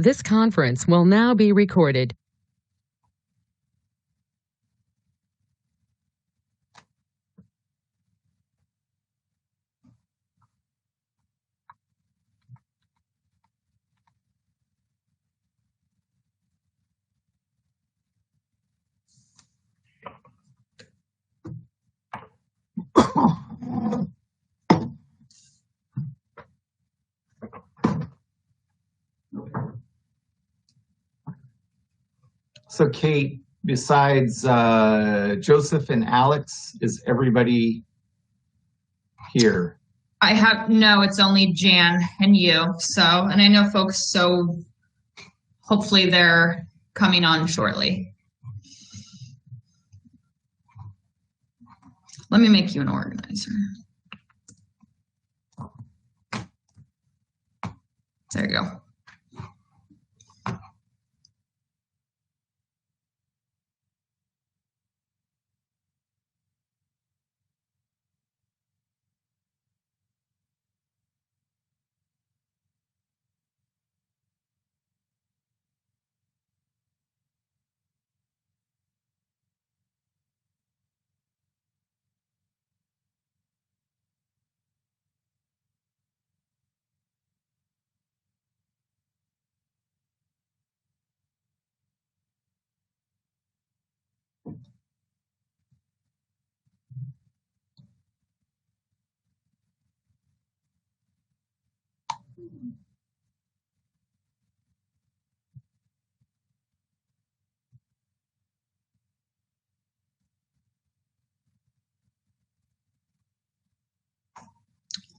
This conference will now be recorded. So Kate, besides Joseph and Alex, is everybody here? No, it's only Jan and you. So, and I know folks, so hopefully they're coming on shortly. Let me make you an organizer. There you go.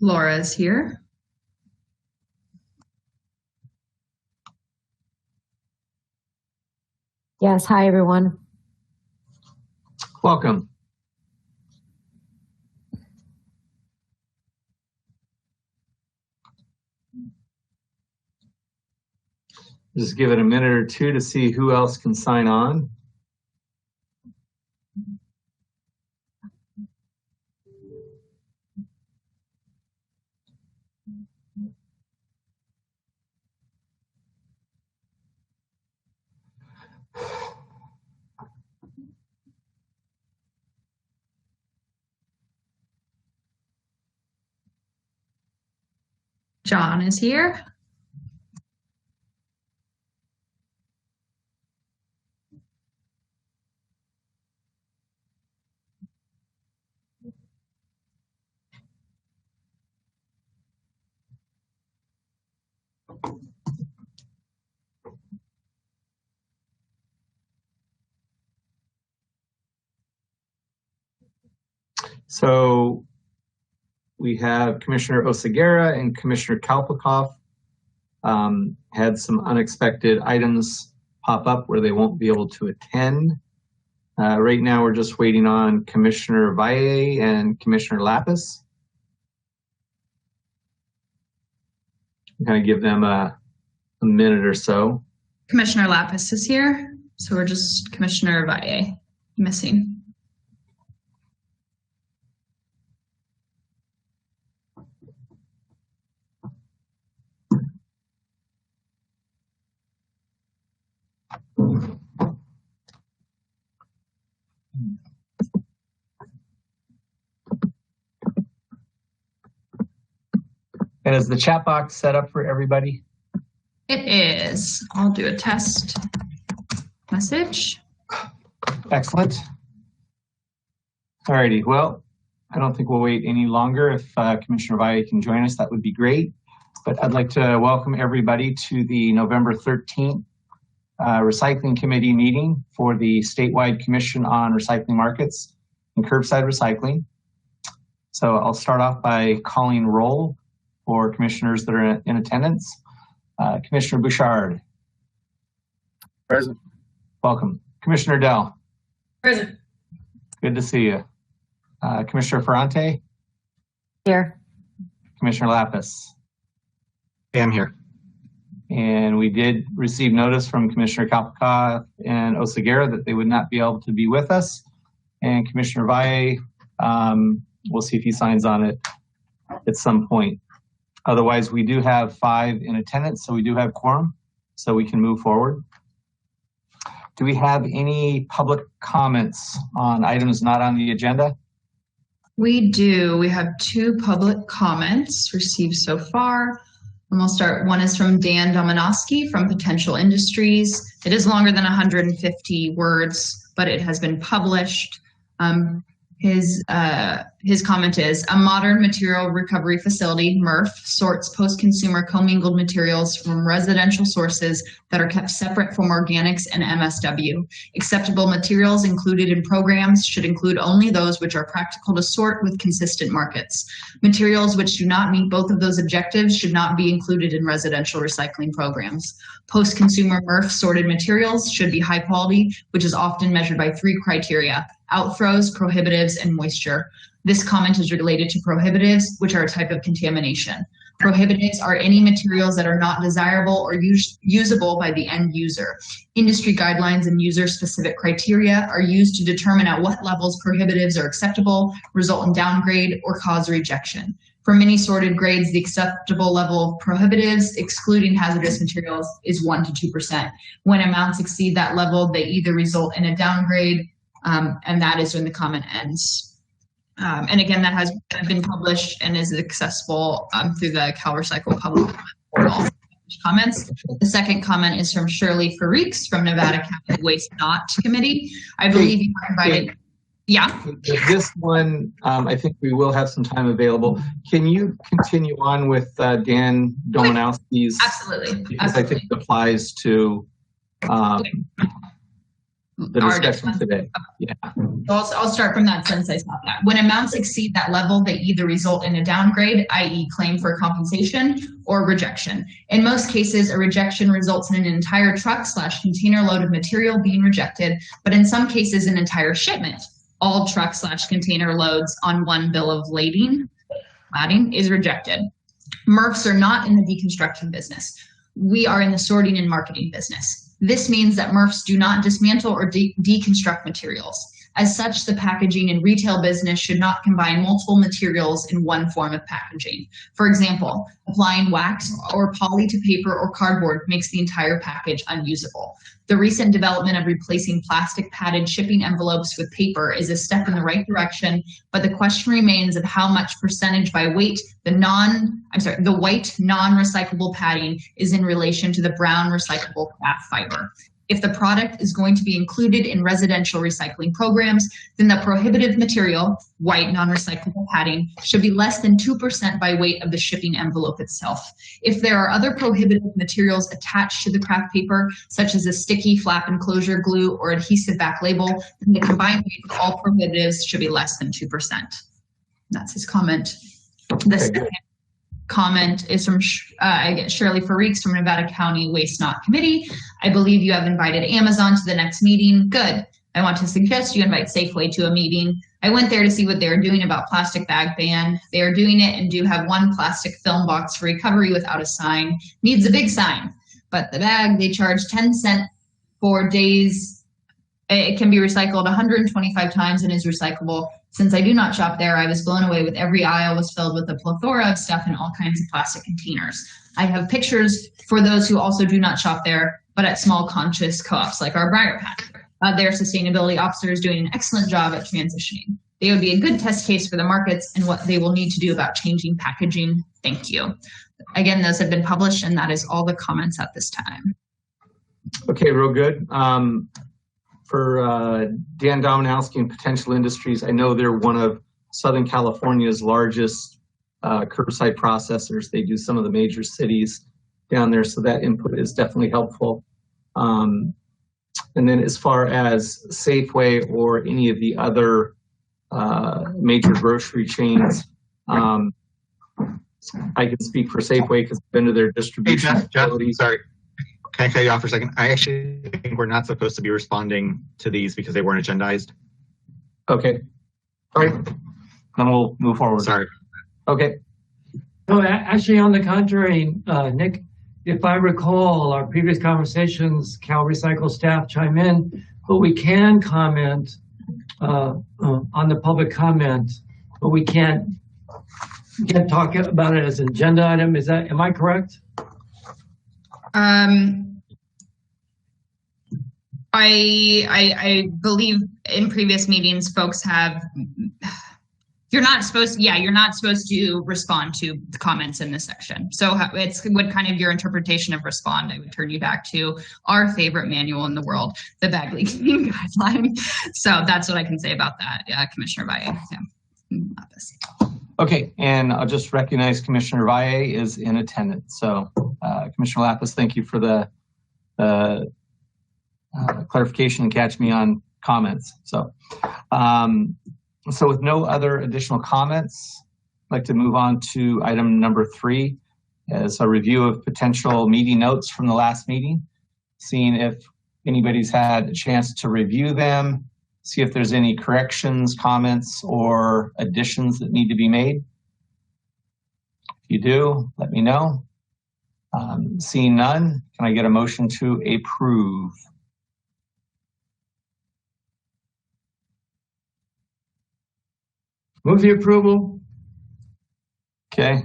Laura is here. Yes, hi everyone. Welcome. Just give it a minute or two to see who else can sign on. John is here. So we have Commissioner Oseguera and Commissioner Kalpikoff had some unexpected items pop up where they won't be able to attend. Right now, we're just waiting on Commissioner Valle and Commissioner Lapis. I'm going to give them a minute or so. Commissioner Lapis is here. So we're just Commissioner Valle missing. And is the chat box set up for everybody? It is. I'll do a test message. Excellent. All righty. Well, I don't think we'll wait any longer. If Commissioner Valle can join us, that would be great. But I'd like to welcome everybody to the November 13th Recycling Committee meeting for the Statewide Commission on Recycling Markets and Curbside Recycling. So I'll start off by calling roll for commissioners that are in attendance. Commissioner Bouchard. Present. Welcome. Commissioner Dell. Present. Good to see you. Commissioner Ferrante. Here. Commissioner Lapis. I am here. And we did receive notice from Commissioner Kalpikoff and Oseguera that they would not be able to be with us. And Commissioner Valle, we'll see if he signs on it at some point. Otherwise, we do have 5 in attendance, so we do have quorum. so we can move forward. Do we have any public comments on items not on the agenda? We do. We have 2 public comments received so far. And we'll start. One is from Dan Dominowski from Potential Industries. It is longer than 150 words, but it has been published. His comment is, a modern material recovery facility, MRF, sorts post-consumer commingled materials from residential sources that are kept separate from organics and MSW. Acceptable materials included in programs should include only those which are practical to sort with consistent markets. Materials which do not meet both of those objectives should not be included in residential recycling programs. Post-consumer MRF sorted materials should be high quality, which is often measured by 3 criteria: outthrows, prohibitives, and moisture. This comment is related to prohibitives, which are a type of contamination. Prohibitives are any materials that are not desirable or usable by the end user. Industry guidelines and user-specific criteria are used to determine at what levels prohibitives are acceptable, result in downgrade, or cause rejection. For many sorted grades, the acceptable level of prohibitives, excluding hazardous materials, is 1 to 2%. When amounts exceed that level, they either result in a downgrade, and that is when the comment ends. And again, that has been published and is accessible through the CalRecycle public portal. Comments. The second comment is from Shirley Farriks from Nevada County Waste Not Committee. I believe you are invited. Yeah. This one, I think we will have some time available. Can you continue on with Dan Dominowski's? Absolutely. Because I think it applies to the discussion today. Yeah. I'll start from that since I saw that. When amounts exceed that level, they either result in a downgrade, i.e. claim for compensation, or rejection. In most cases, a rejection results in an entire truck/container load of material being rejected, but in some cases, an entire shipment. All truck/container loads on one bill of lading is rejected. MRFs are not in the deconstruction business. We are in the sorting and marketing business. This means that MRFs do not dismantle or deconstruct materials. As such, the packaging and retail business should not combine multiple materials in one form of packaging. For example, applying wax or poly to paper or cardboard makes the entire package unusable. The recent development of replacing plastic padded shipping envelopes with paper is a step in the right direction, but the question remains of how much percentage by weight the white non-recyclable padding is in relation to the brown recyclable craft fiber. If the product is going to be included in residential recycling programs, then the prohibitive material, white non-recyclable padding, should be less than 2% by weight of the shipping envelope itself. If there are other prohibitive materials attached to the craft paper, such as a sticky flap enclosure glue or adhesive back label, then the combined weight of all prohibitives should be less than 2%. That's his comment. The second comment is from Shirley Farriks from Nevada County Waste Not Committee. I believe you have invited Amazon to the next meeting. Good. I want to suggest you invite Safeway to a meeting. I went there to see what they are doing about plastic bag ban. They are doing it and do have one plastic film box for recovery without a sign. Needs a big sign. But the bag, they charge 10 cents for days. It can be recycled 125 times and is recyclable. Since I do not shop there, I was blown away with every aisle was filled with a plethora of stuff in all kinds of plastic containers. I have pictures for those who also do not shop there, but at small conscious co-ops like our Briar Patch. Their sustainability officer is doing an excellent job at transitioning. They would be a good test case for the markets and what they will need to do about changing packaging. Thank you. Again, those have been published, and that is all the comments at this time. Okay, real good. For Dan Dominowski and Potential Industries, I know they're one of Southern California's largest curbside processors. They do some of the major cities down there, so that input is definitely helpful. And then as far as Safeway or any of the other major grocery chains, I can speak for Safeway because I've been to their distribution facilities. Sorry. Can I cut you off for a second? I actually think we're not supposed to be responding to these because they weren't agendized. Okay. All right. Then we'll move forward. Sorry. Okay. No, actually, on the contrary, Nick, if I recall our previous conversations, CalRecycle staff chime in, but we can comment on the public comment, but we can't talk about it as an agenda item. Am I correct? I believe in previous meetings, folks have, you're not supposed to respond to the comments in this section. So it's what kind of your interpretation of respond, I would turn you back to our favorite manual in the world, the Bagley Cleaning Guideline. So that's what I can say about that, Commissioner Valle. Yeah. Okay, and I'll just recognize Commissioner Valle is in attendance. So Commissioner Lapis, thank you for the clarification and catch me on comments. So with no other additional comments, I'd like to move on to item number 3 as a review of potential meeting notes from the last meeting, seeing if anybody's had a chance to review them, see if there's any corrections, comments, or additions that need to be made. If you do, let me know. Seeing none, can I get a motion to approve? Move the approval. Okay.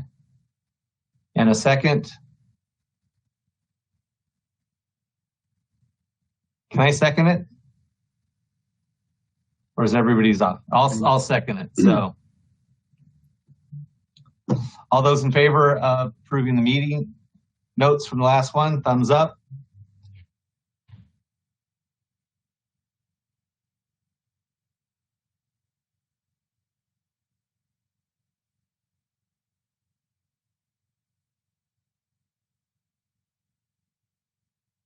And a second? Can I second it? Or is everybody's off? I'll second it. So all those in favor of approving the meeting notes from the last one, thumbs up.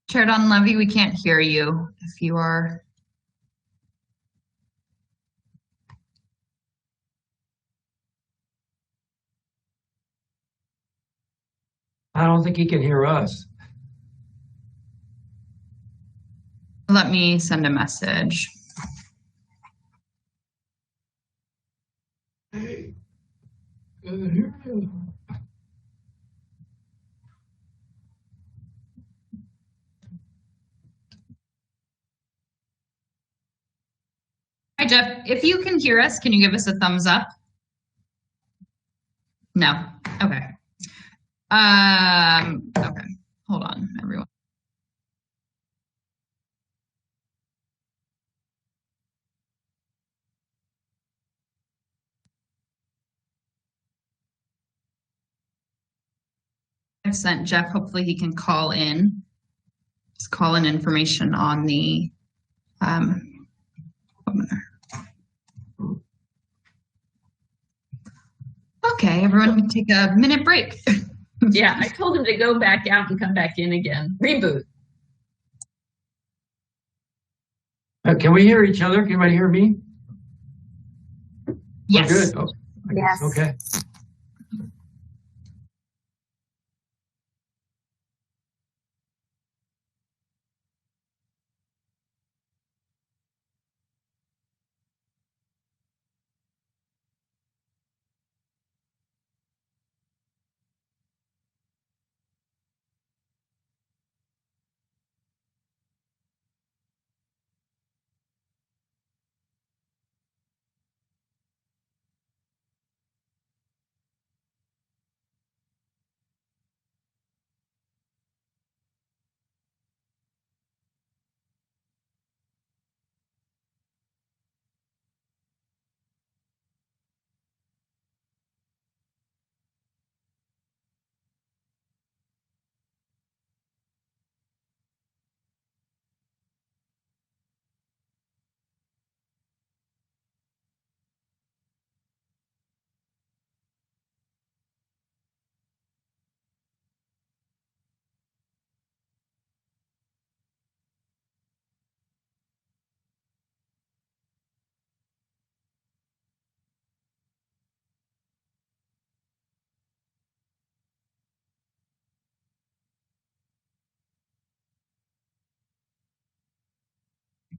Chair Don Levy, we can't hear you if you are. I don't think he can hear us. Let me send a message. Hey. Hi, Jeff. If you can hear us, can you give us a thumbs up? No. Okay. Okay. Hold on, everyone. I've sent Jeff. Hopefully he can call in. Just call in information on the Okay, everyone can take a minute break. Yeah, I told him to go back out and come back in again. Reboot. Can we hear each other? Can anybody hear me? Yes. We're good. Oh, Yes. Okay.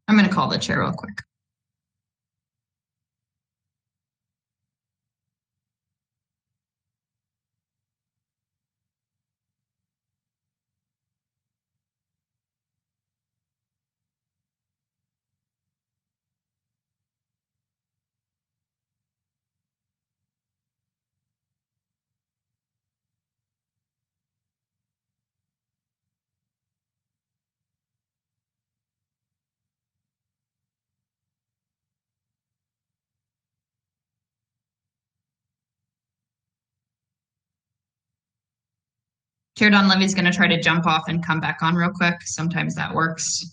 I'm going to call the chair real quick. Chair Donlevy is going to try to jump off and come back on real quick. Sometimes that works.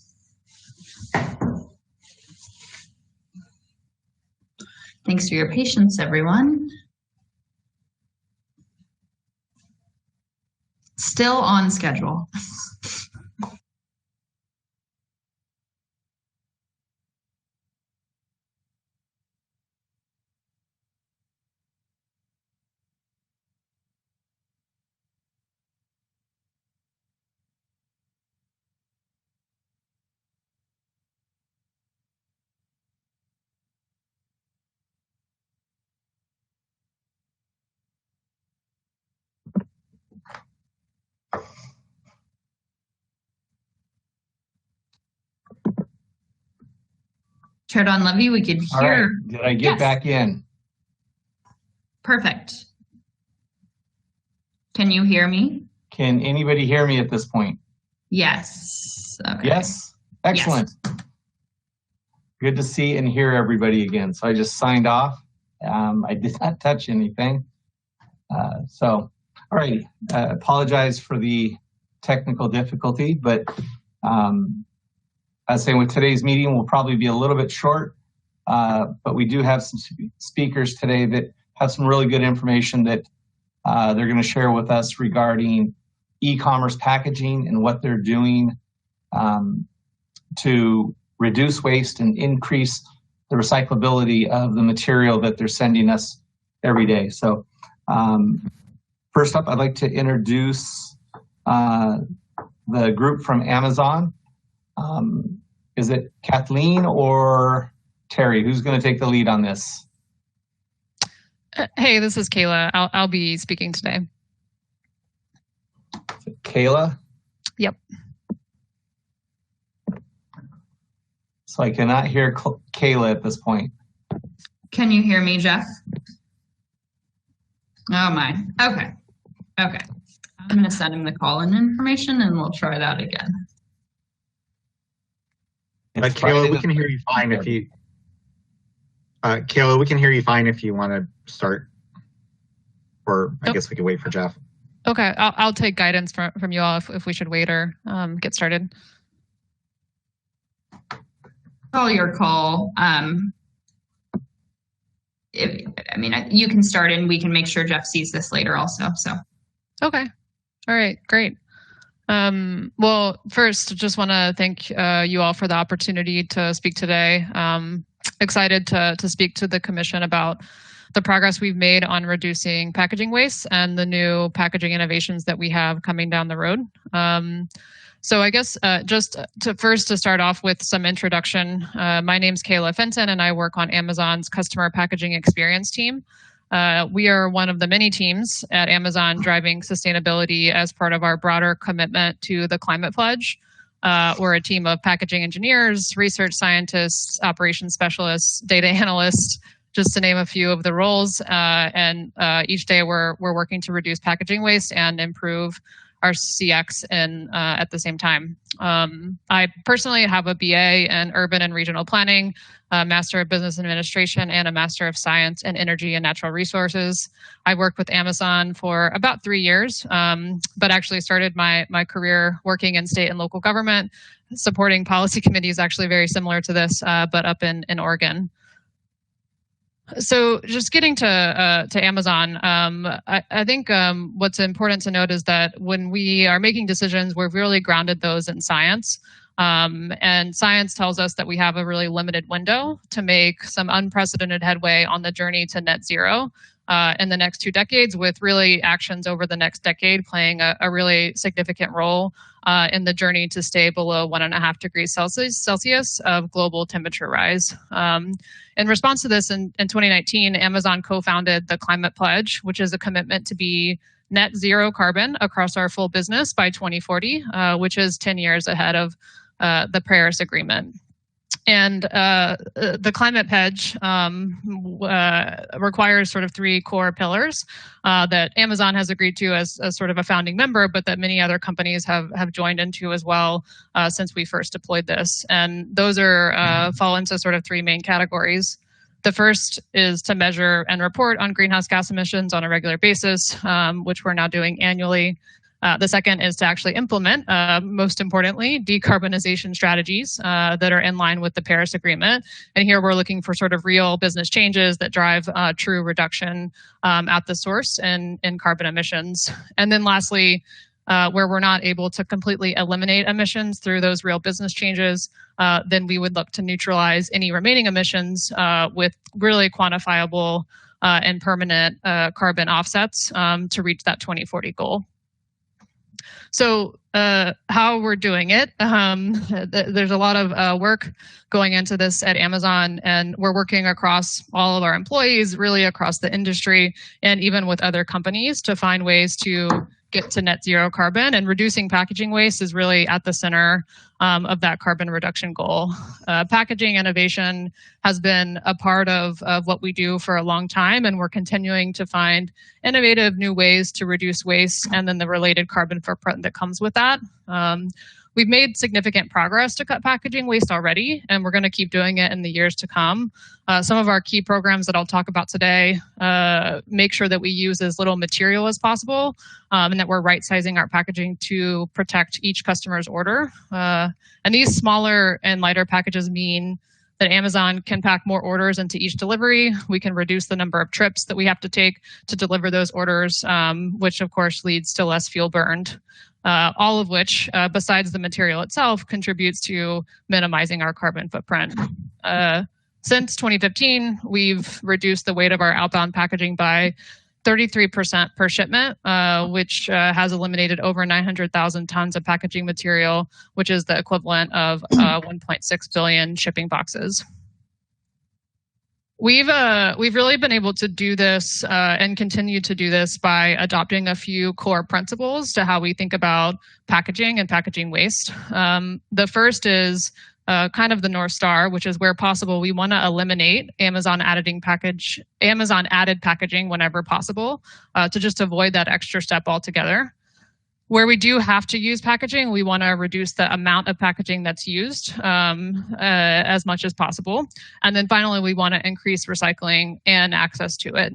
Thanks for your patience, everyone. Still on schedule. Chair Donlevy, we could hear. All right. Did I get back in? Perfect. Can you hear me? Can anybody hear me at this point? Yes. Okay. Yes? Excellent. Yes. Good to see and hear everybody again. So I just signed off. I did not touch anything. All right. Apologize for the technical difficulty, but I was saying with today's meeting, we'll probably be a little bit short, but we do have some speakers today that have some really good information that they're going to share with us regarding e-commerce packaging and what they're doing to reduce waste and increase the recyclability of the material that they're sending us every day. So first up, I'd like to introduce the group from Amazon. Is it Kathleen or Terry? Who's going to take the lead on this? Hey, this is Kayla. I'll be speaking today. Kayla? Yep. So I cannot hear Kayla at this point. Can you hear me, Jeff? Oh my. Okay. I'm going to send him the call-in information and we'll try that again. Kayla, we can hear you fine if you. Kayla, we can hear you fine if you want to start, or I guess we could wait for Jeff. Okay, I'll take guidance from you all if we should wait or get started. Call your call. You can start and we can make sure Jeff sees this later also. So. Okay. All right. Great. Well, first, just want to thank you all for the opportunity to speak today. Excited to speak to the Commission about the progress we've made on reducing packaging waste and the new packaging innovations that we have coming down the road. So I guess just to start off with some introduction, my name's Kayla Fenton and I work on Amazon's customer packaging experience team. We are one of the many teams at Amazon driving sustainability as part of our broader commitment to the climate pledge. We're a team of packaging engineers, research scientists, operations specialists, data analysts, just to name a few of the roles. And each day we're working to reduce packaging waste and improve our CX at the same time. I personally have a BA in urban and regional planning, a Master of Business Administration, and a Master of Science in Energy and Natural Resources. I worked with Amazon for about 3 years, but actually started my career working in state and local government, supporting policy committees actually very similar to this, but up in Oregon. So just getting to Amazon, I think what's important to note is that when we are making decisions, we've really grounded those in science. And science tells us that we have a really limited window to make some unprecedented headway on the journey to net zero in the next 2 decades, with really actions over the next decade playing a really significant role in the journey to stay below 1.5 degrees Celsius of global temperature rise. In response to this, in 2019, Amazon co-founded the Climate Pledge, which is a commitment to be net zero carbon across our full business by 2040, which is 10 years ahead of the Paris Agreement. And the Climate Pledge requires sort of 3 core pillars that Amazon has agreed to as sort of a founding member, but that many other companies have joined into as well since we first deployed this. And those fall into sort of 3 main categories. The first is to measure and report on greenhouse gas emissions on a regular basis, which we're now doing annually. The second is to actually implement, most importantly, decarbonization strategies that are in line with the Paris Agreement. And here we're looking for sort of real business changes that drive true reduction at the source in carbon emissions. And then lastly, where we're not able to completely eliminate emissions through those real business changes, then we would look to neutralize any remaining emissions with really quantifiable and permanent carbon offsets to reach that 2040 goal. So how we're doing it, there's a lot of work going into this at Amazon, and we're working across all of our employees, really across the industry, and even with other companies to find ways to get to net zero carbon, and reducing packaging waste is really at the center of that carbon reduction goal. Packaging innovation has been a part of what we do for a long time, and we're continuing to find innovative new ways to reduce waste and then the related carbon footprint that comes with that. We've made significant progress to cut packaging waste already, and we're going to keep doing it in the years to come. Some of our key programs that I'll talk about today make sure that we use as little material as possible, and that we're right-sizing our packaging to protect each customer's order. And these smaller and lighter packages mean that Amazon can pack more orders into each delivery. We can reduce the number of trips that we have to take to deliver those orders, which of course leads to less fuel burned. All of which, besides the material itself, contributes to minimizing our carbon footprint. Since 2015, we've reduced the weight of our outbound packaging by 33% per shipment, which has eliminated over 900,000 tons of packaging material, which is the equivalent of 1.6 billion shipping boxes. We've really been able to do this and continue to do this by adopting a few core principles to how we think about packaging and packaging waste. The first is kind of the North Star, which is where possible, we want to eliminate Amazon added packaging whenever possible to just avoid that extra step altogether. Where we do have to use packaging, we want to reduce the amount of packaging that's used as much as possible. And then finally, we want to increase recycling and access to it.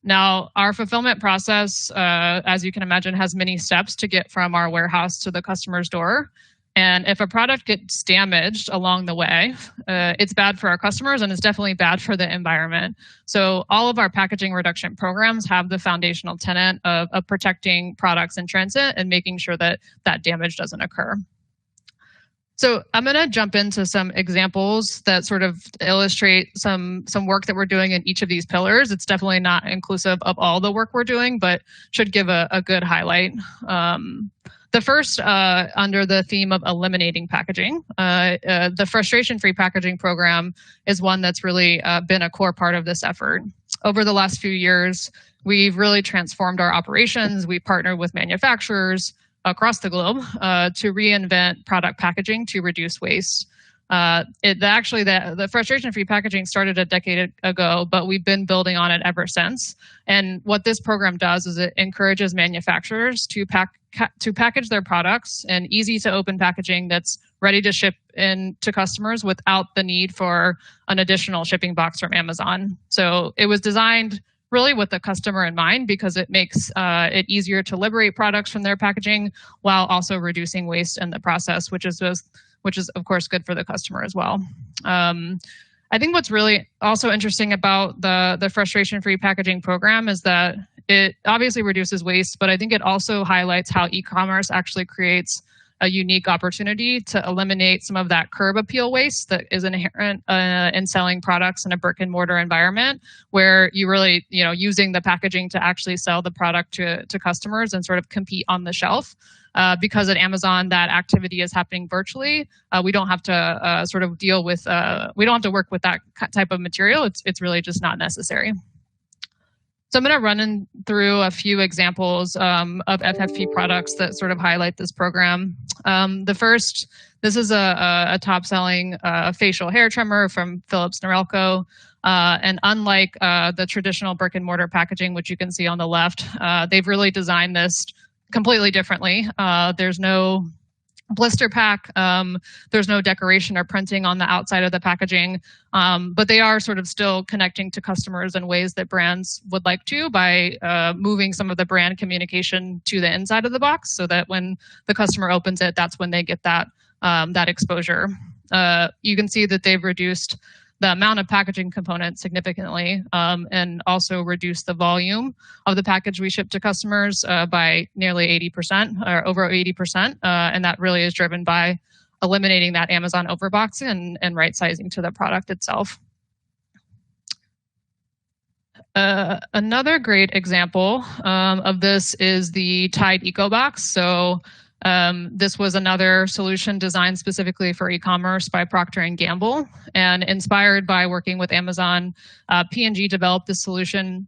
Now, our fulfillment process, as you can imagine, has many steps to get from our warehouse to the customer's door. And if a product gets damaged along the way, it's bad for our customers and it's definitely bad for the environment. So all of our packaging reduction programs have the foundational tenet of protecting products in transit and making sure that that damage doesn't occur. So I'm going to jump into some examples that sort of illustrate some work that we're doing in each of these pillars. It's definitely not inclusive of all the work we're doing, but should give a good highlight. The first, under the theme of eliminating packaging, the frustration-free packaging program is one that's really been a core part of this effort. Over the last few years, we've really transformed our operations. We've partnered with manufacturers across the globe to reinvent product packaging to reduce waste. The frustration-free packaging started a decade ago, but we've been building on it ever since. And what this program does is it encourages manufacturers to package their products in easy-to-open packaging that's ready to ship in to customers without the need for an additional shipping box from Amazon. So it was designed really with the customer in mind because it makes it easier to liberate products from their packaging while also reducing waste in the process, which is of course good for the customer as well. I think what's really also interesting about the frustration-free packaging program is that it obviously reduces waste, but I think it also highlights how e-commerce actually creates a unique opportunity to eliminate some of that curb appeal waste that is inherent in selling products in a brick and mortar environment, where you really, using the packaging to actually sell the product to customers and sort of compete on the shelf. Because at Amazon, that activity is happening virtually. We don't have to we don't have to work with that type of material. It's really just not necessary. So I'm going to run through a few examples of FFP products that sort of highlight this program. The first, this is a top-selling facial hair trimmer from Philips Norelco. And unlike the traditional brick and mortar packaging, which you can see on the left, they've really designed this completely differently. There's no blister pack. There's no decoration or printing on the outside of the packaging, but they are sort of still connecting to customers in ways that brands would like to by moving some of the brand communication to the inside of the box, so that when the customer opens it, that's when they get that exposure. You can see that they've reduced the amount of packaging components significantly, and also reduce the volume of the package we ship to customers by nearly 80% or over 80%. And that really is driven by eliminating that Amazon overboxing and right sizing to the product itself. Another great example of this is the Tide EcoBox. So this was another solution designed specifically for e-commerce by Procter & Gamble, and inspired by working with Amazon, P&G developed this solution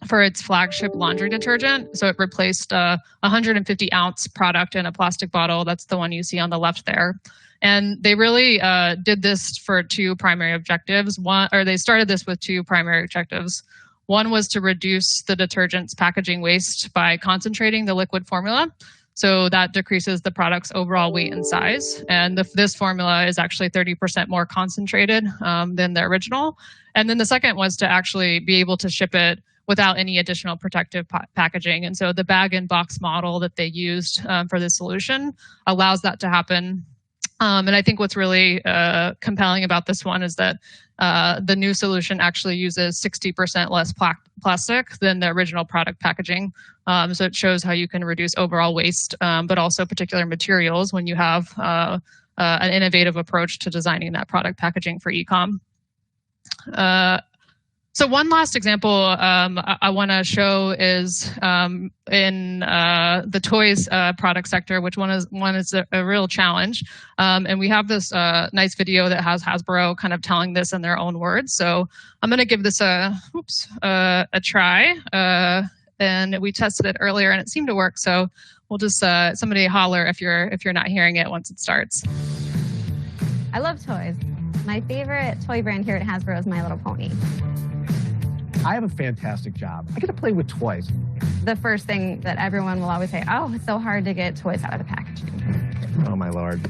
for its flagship laundry detergent. So it replaced a 150-ounce product in a plastic bottle. That's the one you see on the left there. And they really did this for two primary objectives. They started this with two primary objectives. One was to reduce the detergent's packaging waste by concentrating the liquid formula. So that decreases the product's overall weight and size. And this formula is actually 30% more concentrated than the original. And then the second was to actually be able to ship it without any additional protective packaging. And so the bag-in-box model that they used for this solution allows that to happen. And I think what's really compelling about this one is that the new solution actually uses 60% less plastic than the original product packaging. So it shows how you can reduce overall waste, but also particular materials when you have an innovative approach to designing that product packaging for e-com. So one last example I want to show is in the toys product sector, which one is a real challenge. And we have this nice video that has Hasbro kind of telling this in their own words. So I'm going to give this a try. And we tested it earlier and it seemed to work. So we'll just somebody holler if you're not hearing it once it starts. I love toys. My favorite toy brand here at Hasbro is My Little Pony. I have a fantastic job. I get to play with toys. The first thing that everyone will always say, oh, it's so hard to get toys out of the packaging. Oh my Lord,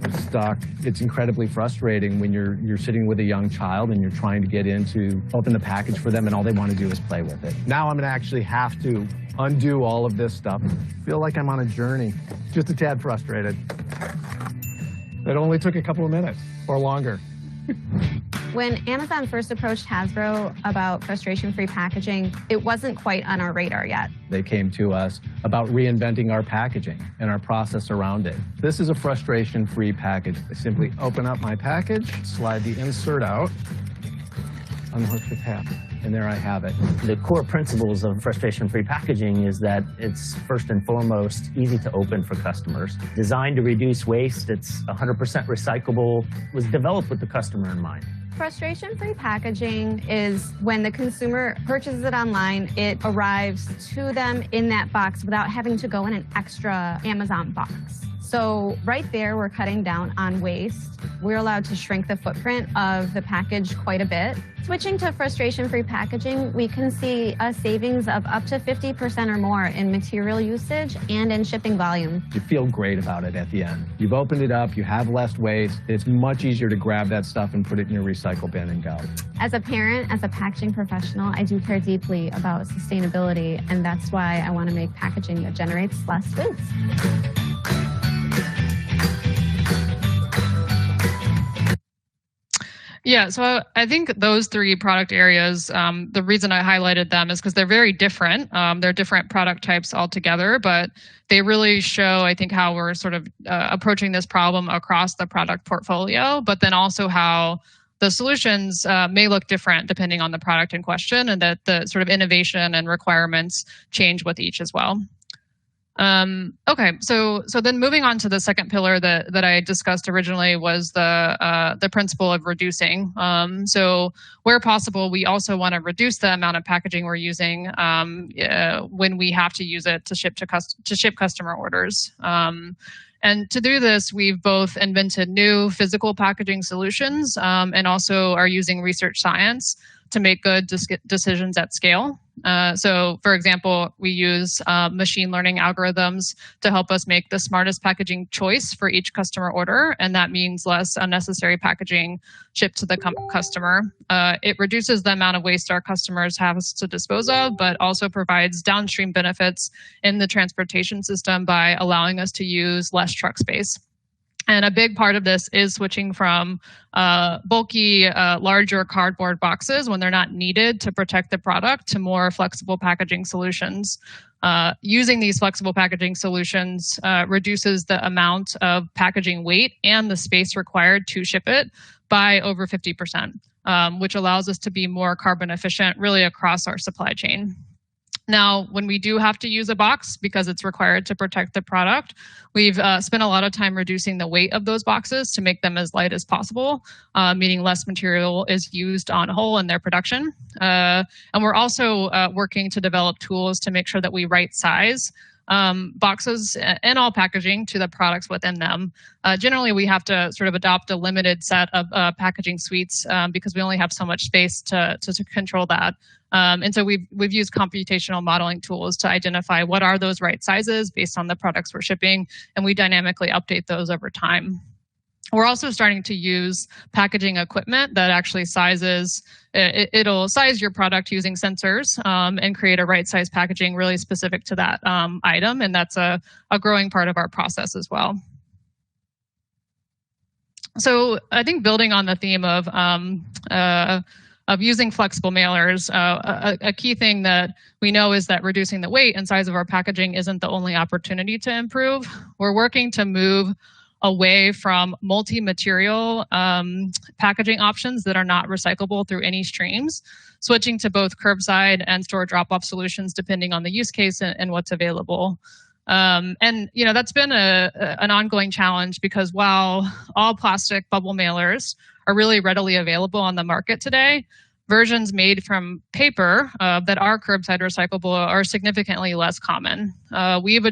I'm stuck. It's incredibly frustrating when you're sitting with a young child and you're trying to get in to open the package for them and all they want to do is play with it. Now I'm gonna actually have to undo all of this stuff. I feel like I'm on a journey. Just a tad frustrated. It only took a couple of minutes or longer. When Amazon first approached Hasbro about frustration-free packaging, it wasn't quite on our radar yet. They came to us about reinventing our packaging and our process around it. This is a frustration-free package. I simply open up my package, slide the insert out, unhook the cap, and there I have it. The core principles of frustration-free packaging is that it's first and foremost easy to open for customers. Designed to reduce waste, it's 100% recyclable, was developed with the customer in mind. Frustration-free packaging is when the consumer purchases it online, it arrives to them in that box without having to go in an extra Amazon box. So right there, we're cutting down on waste. We're allowed to shrink the footprint of the package quite a bit. Switching to frustration-free packaging, we can see a savings of up to 50% or more in material usage and in shipping volume. You feel great about it at the end. You've opened it up, you have less waste. It's much easier to grab that stuff and put it in your recycle bin and go. As a parent, as a packaging professional, I do care deeply about sustainability, and that's why I want to make packaging that generates less waste. Yeah, so I think those three product areas, the reason I highlighted them is because they're very different. They're different product types altogether, but they really show, I think, how we're sort of approaching this problem across the product portfolio, but then also how the solutions may look different depending on the product in question, and that the sort of innovation and requirements change with each as well. Okay, so then moving on to the second pillar that I discussed originally was the principle of reducing. So where possible, we also want to reduce the amount of packaging we're using when we have to use it to ship customer orders. And to do this, we've both invented new physical packaging solutions and also are using research science to make good decisions at scale. So for example, we use machine learning algorithms to help us make the smartest packaging choice for each customer order, and that means less unnecessary packaging shipped to the customer. It reduces the amount of waste our customers have to dispose of, but also provides downstream benefits in the transportation system by allowing us to use less truck space. And a big part of this is switching from bulky, larger cardboard boxes when they're not needed to protect the product to more flexible packaging solutions. Using these flexible packaging solutions reduces the amount of packaging weight and the space required to ship it by over 50%, which allows us to be more carbon efficient really across our supply chain. Now, when we do have to use a box because it's required to protect the product, we've spent a lot of time reducing the weight of those boxes to make them as light as possible, meaning less material is used on whole in their production. And we're also working to develop tools to make sure that we right size boxes and all packaging to the products within them. Generally, we have to sort of adopt a limited set of packaging suites because we only have so much space to control that. And so we've used computational modeling tools to identify what are those right sizes based on the products we're shipping, and we dynamically update those over time. We're also starting to use packaging equipment that actually sizes, it'll size your product using sensors and create a right size packaging really specific to that item, and that's a growing part of our process as well. So I think building on the theme of using flexible mailers, a key thing that we know is that reducing the weight and size of our packaging isn't the only opportunity to improve. We're working to move away from multi-material packaging options that are not recyclable through any streams, switching to both curbside and store drop-off solutions depending on the use case and what's available. And that's been an ongoing challenge because while all plastic bubble mailers are really readily available on the market today, versions made from paper that are curbside recyclable are significantly less common. We've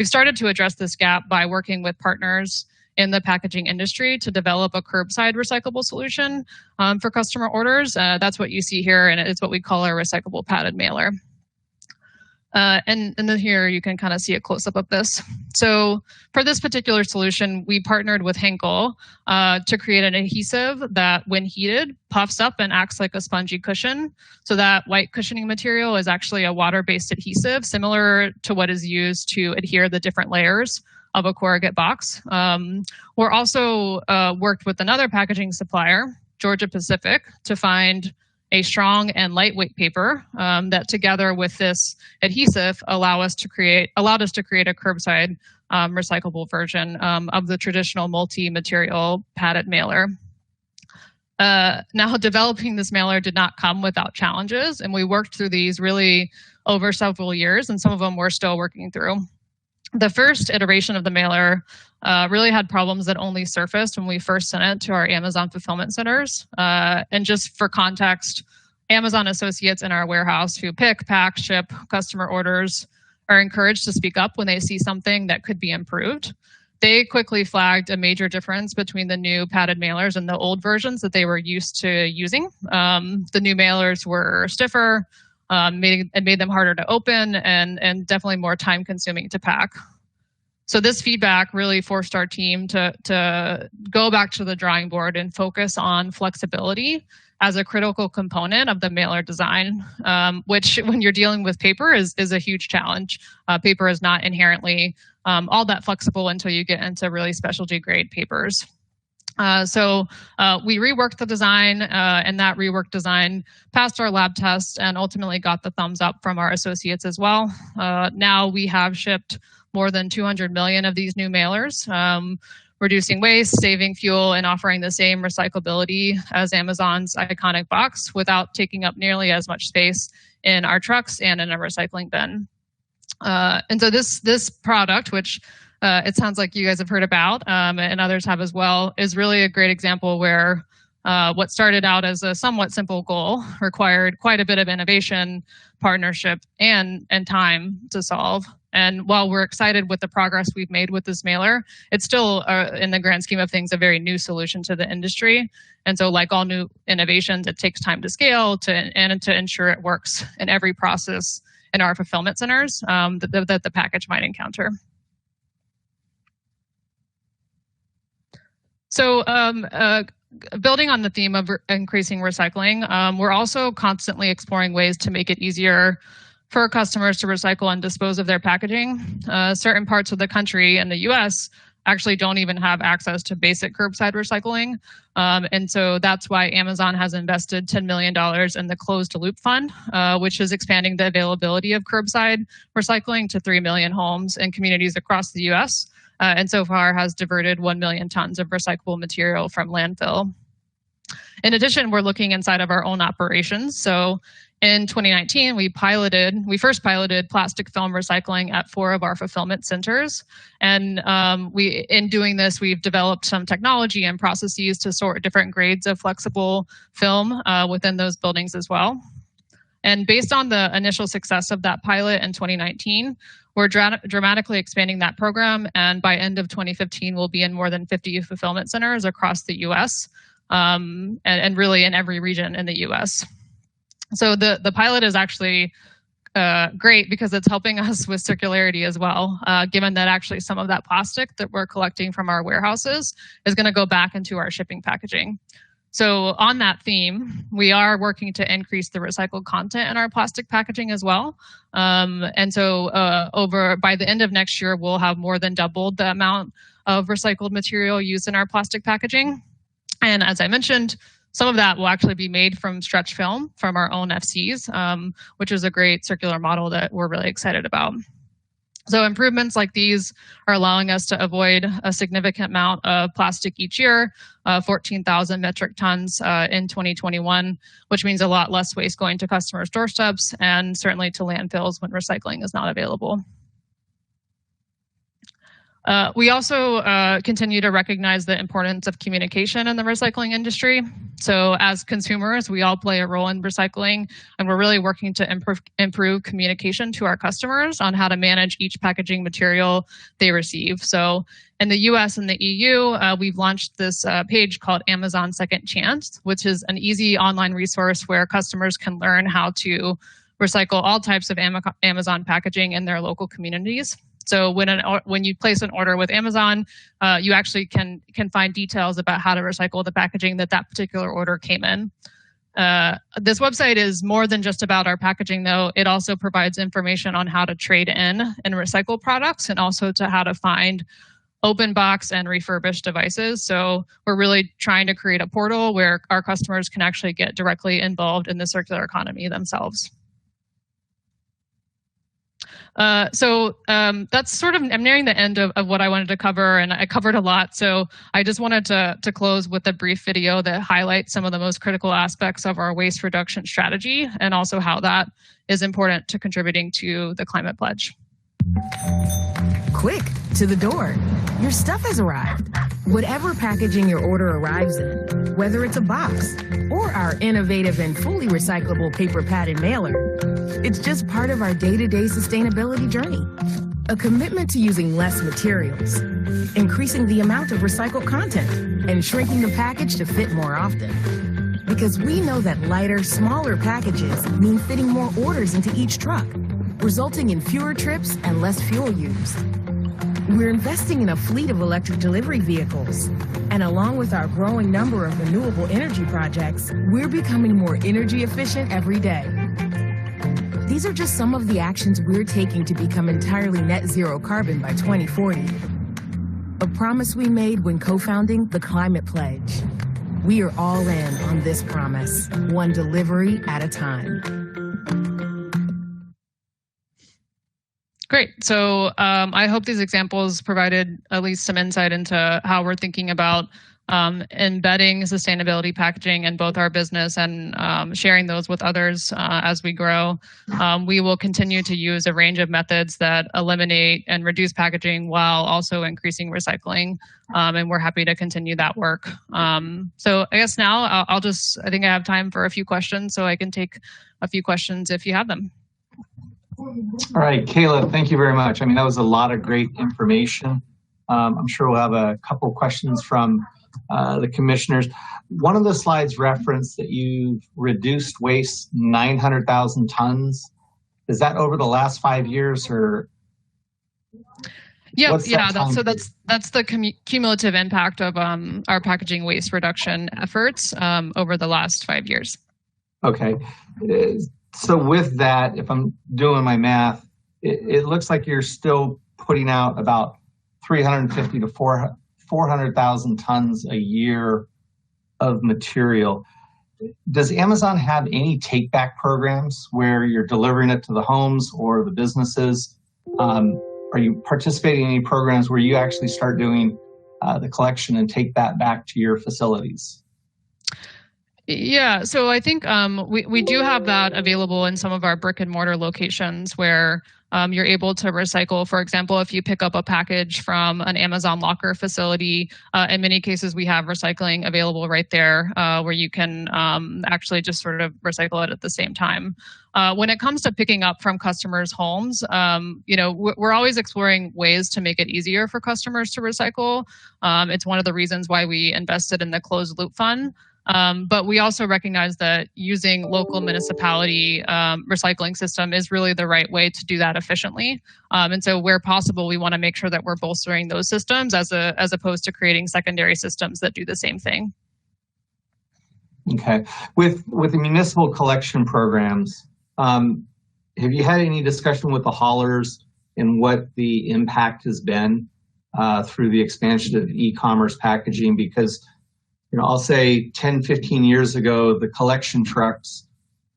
started to address this gap by working with partners in the packaging industry to develop a curbside recyclable solution for customer orders. That's what you see here, and it's what we call our recyclable padded mailer. And then here you can kind of see a close-up of this. So for this particular solution, we partnered with Henkel to create an adhesive that, when heated, puffs up and acts like a spongy cushion. So that white cushioning material is actually a water-based adhesive, similar to what is used to adhere the different layers of a corrugate box. We're also worked with another packaging supplier, Georgia Pacific, to find a strong and lightweight paper that, together with this adhesive, allowed us to create a curbside recyclable version of the traditional multi-material padded mailer. Now, developing this mailer did not come without challenges, and we worked through these really over several years, and some of them we're still working through. The first iteration of the mailer really had problems that only surfaced when we first sent it to our Amazon fulfillment centers. And just for context, Amazon associates in our warehouse who pick, pack, ship customer orders are encouraged to speak up when they see something that could be improved. They quickly flagged a major difference between the new padded mailers and the old versions that they were used to using. The new mailers were stiffer, it made them harder to open, and definitely more time consuming to pack. So this feedback really forced our team to go back to the drawing board and focus on flexibility as a critical component of the mailer design, which, when you're dealing with paper, is a huge challenge. Paper is not inherently all that flexible until you get into really specialty grade papers. So we reworked the design, and that reworked design passed our lab test and ultimately got the thumbs up from our associates as well. Now we have shipped more than 200 million of these new mailers, reducing waste, saving fuel, and offering the same recyclability as Amazon's iconic box without taking up nearly as much space in our trucks and in a recycling bin. And so this product, which it sounds like you guys have heard about, and others have as well, is really a great example where what started out as a somewhat simple goal required quite a bit of innovation, partnership, and time to solve. And while we're excited with the progress we've made with this mailer, it's still, in the grand scheme of things, a very new solution to the industry. And so like all new innovations, it takes time to scale and to ensure it works in every process in our fulfillment centers that the package might encounter. So building on the theme of increasing recycling, we're also constantly exploring ways to make it easier for customers to recycle and dispose of their packaging. Certain parts of the country in the US actually don't even have access to basic curbside recycling. And so that's why Amazon has invested $10 million in the Closed Loop Fund, which is expanding the availability of curbside recycling to 3 million homes and communities across the US. And so far has diverted 1 million tons of recyclable material from landfill. In addition, we're looking inside of our own operations. So in 2019, we first piloted plastic film recycling at 4 of our fulfillment centers. And in doing this, we've developed some technology and processes to sort different grades of flexible film within those buildings as well. And based on the initial success of that pilot in 2019, we're dramatically expanding that program. And by end of 2015, we'll be in more than 50 fulfillment centers across the US and really in every region in the US. So the pilot is actually great because it's helping us with circularity as well, given that actually some of that plastic that we're collecting from our warehouses is going to go back into our shipping packaging. So on that theme, we are working to increase the recycled content in our plastic packaging as well. And so by the end of next year, we'll have more than doubled the amount of recycled material used in our plastic packaging. And as I mentioned, some of that will actually be made from stretch film from our own FCs, which is a great circular model that we're really excited about. So improvements like these are allowing us to avoid a significant amount of plastic each year, 14,000 metric tons in 2021, which means a lot less waste going to customers' doorsteps and certainly to landfills when recycling is not available. We also continue to recognize the importance of communication in the recycling industry. So as consumers, we all play a role in recycling, and we're really working to improve communication to our customers on how to manage each packaging material they receive. So in the US and the EU, we've launched this page called Amazon Second Chance, which is an easy online resource where customers can learn how to recycle all types of Amazon packaging in their local communities. So when you place an order with Amazon, you actually can find details about how to recycle the packaging that particular order came in. This website is more than just about our packaging, though. It also provides information on how to trade in and recycle products, and also to how to find open box and refurbished devices. So we're really trying to create a portal where our customers can actually get directly involved in the circular economy themselves. So that's sort of, I'm nearing the end of what I wanted to cover, and I covered a lot. So I just wanted to close with a brief video that highlights some of the most critical aspects of our waste reduction strategy, and also how that is important to contributing to the climate pledge. Quick, to the door. Your stuff has arrived. Whatever packaging your order arrives in, whether it's a box or our innovative and fully recyclable paper padded mailer, it's just part of our day-to-day sustainability journey. A commitment to using less materials, increasing the amount of recycled content, and shrinking the package to fit more often. Because we know that lighter, smaller packages mean fitting more orders into each truck, resulting in fewer trips and less fuel used. We're investing in a fleet of electric delivery vehicles, and along with our growing number of renewable energy projects, we're becoming more energy efficient every day. These are just some of the actions we're taking to become entirely net zero carbon by 2040. A promise we made when co-founding the Climate Pledge. We are all in on this promise, one delivery at a time. Great. So I hope these examples provided at least some insight into how we're thinking about embedding sustainability packaging in both our business and sharing those with others as we grow. We will continue to use a range of methods that eliminate and reduce packaging while also increasing recycling. And we're happy to continue that work. So I guess now I think I have time for a few questions, so I can take a few questions if you have them. All right, Kayla, thank you very much. I mean, that was a lot of great information. I'm sure we'll have a couple of questions from the commissioners. One of the slides referenced that you've reduced waste 900,000 tons. Is that over the last 5 years, or? Yeah, that's the cumulative impact of our packaging waste reduction efforts over the last 5 years. Okay. So with that, if I'm doing my math, it looks like you're still putting out about 350 to 400,000 tons a year of material. Does Amazon have any take-back programs where you're delivering it to the homes or the businesses? Are you participating in any programs where you actually start doing the collection and take that back to your facilities? Yeah, so I think we do have that available in some of our brick and mortar locations where you're able to recycle. For example, if you pick up a package from an Amazon locker facility, in many cases we have recycling available right there where you can actually just sort of recycle it at the same time. When it comes to picking up from customers' homes, we're always exploring ways to make it easier for customers to recycle. It's one of the reasons why we invested in the closed loop fund. But we also recognize that using local municipality recycling system is really the right way to do that efficiently. And so where possible, we want to make sure that we're bolstering those systems as opposed to creating secondary systems that do the same thing. Okay. With the municipal collection programs, have you had any discussion with the haulers and what the impact has been through the expansion of e-commerce packaging? Because I'll say 10, 15 years ago, the collection trucks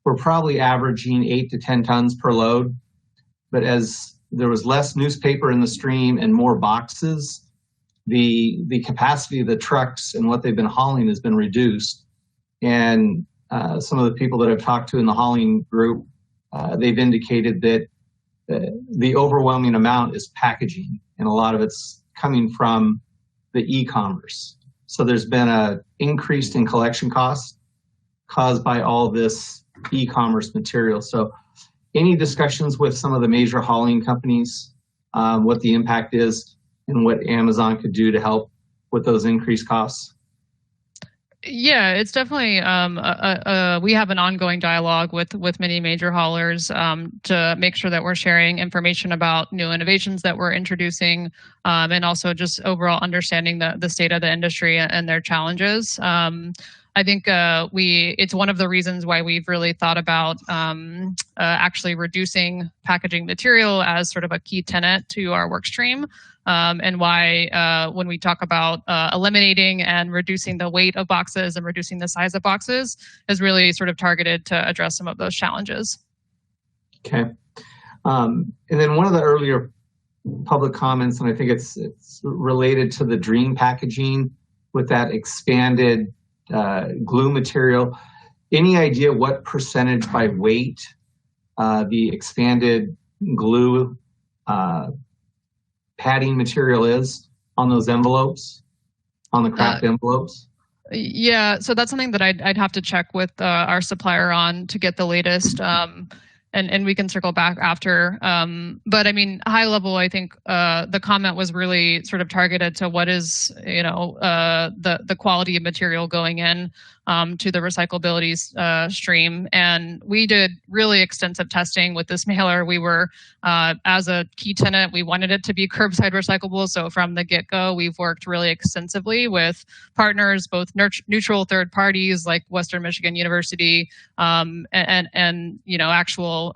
were probably averaging 8 to 10 tons per load. But as there was less newspaper in the stream and more boxes, the capacity of the trucks and what they've been hauling has been reduced. And some of the people that I've talked to in the hauling group, they've indicated that the overwhelming amount is packaging, and a lot of it's coming from the e-commerce. So there's been an increase in collection costs caused by all this e-commerce material. So any discussions with some of the major hauling companies, what the impact is and what Amazon could do to help with those increased costs? Yeah, it's definitely, we have an ongoing dialogue with many major haulers to make sure that we're sharing information about new innovations that we're introducing and also just overall understanding the state of the industry and their challenges. I think it's one of the reasons why we've really thought about actually reducing packaging material as sort of a key tenet to our work stream. And why when we talk about eliminating and reducing the weight of boxes and reducing the size of boxes is really sort of targeted to address some of those challenges. Okay. And then one of the earlier public comments, and I think it's related to the Dream packaging with that expanded glue material. Any idea what percentage by weight the expanded glue padding material is on those envelopes, on the craft envelopes? Yeah, so that's something that I'd have to check with our supplier on to get the latest, and we can circle back after. But I mean, high level, I think the comment was really sort of targeted to what is, the quality of material going in to the recyclability stream. And we did really extensive testing with this mailer. We were, as a key tenant, we wanted it to be curbside recyclable. So from the get-go, we've worked really extensively with partners, both neutral third parties like Western Michigan University and actual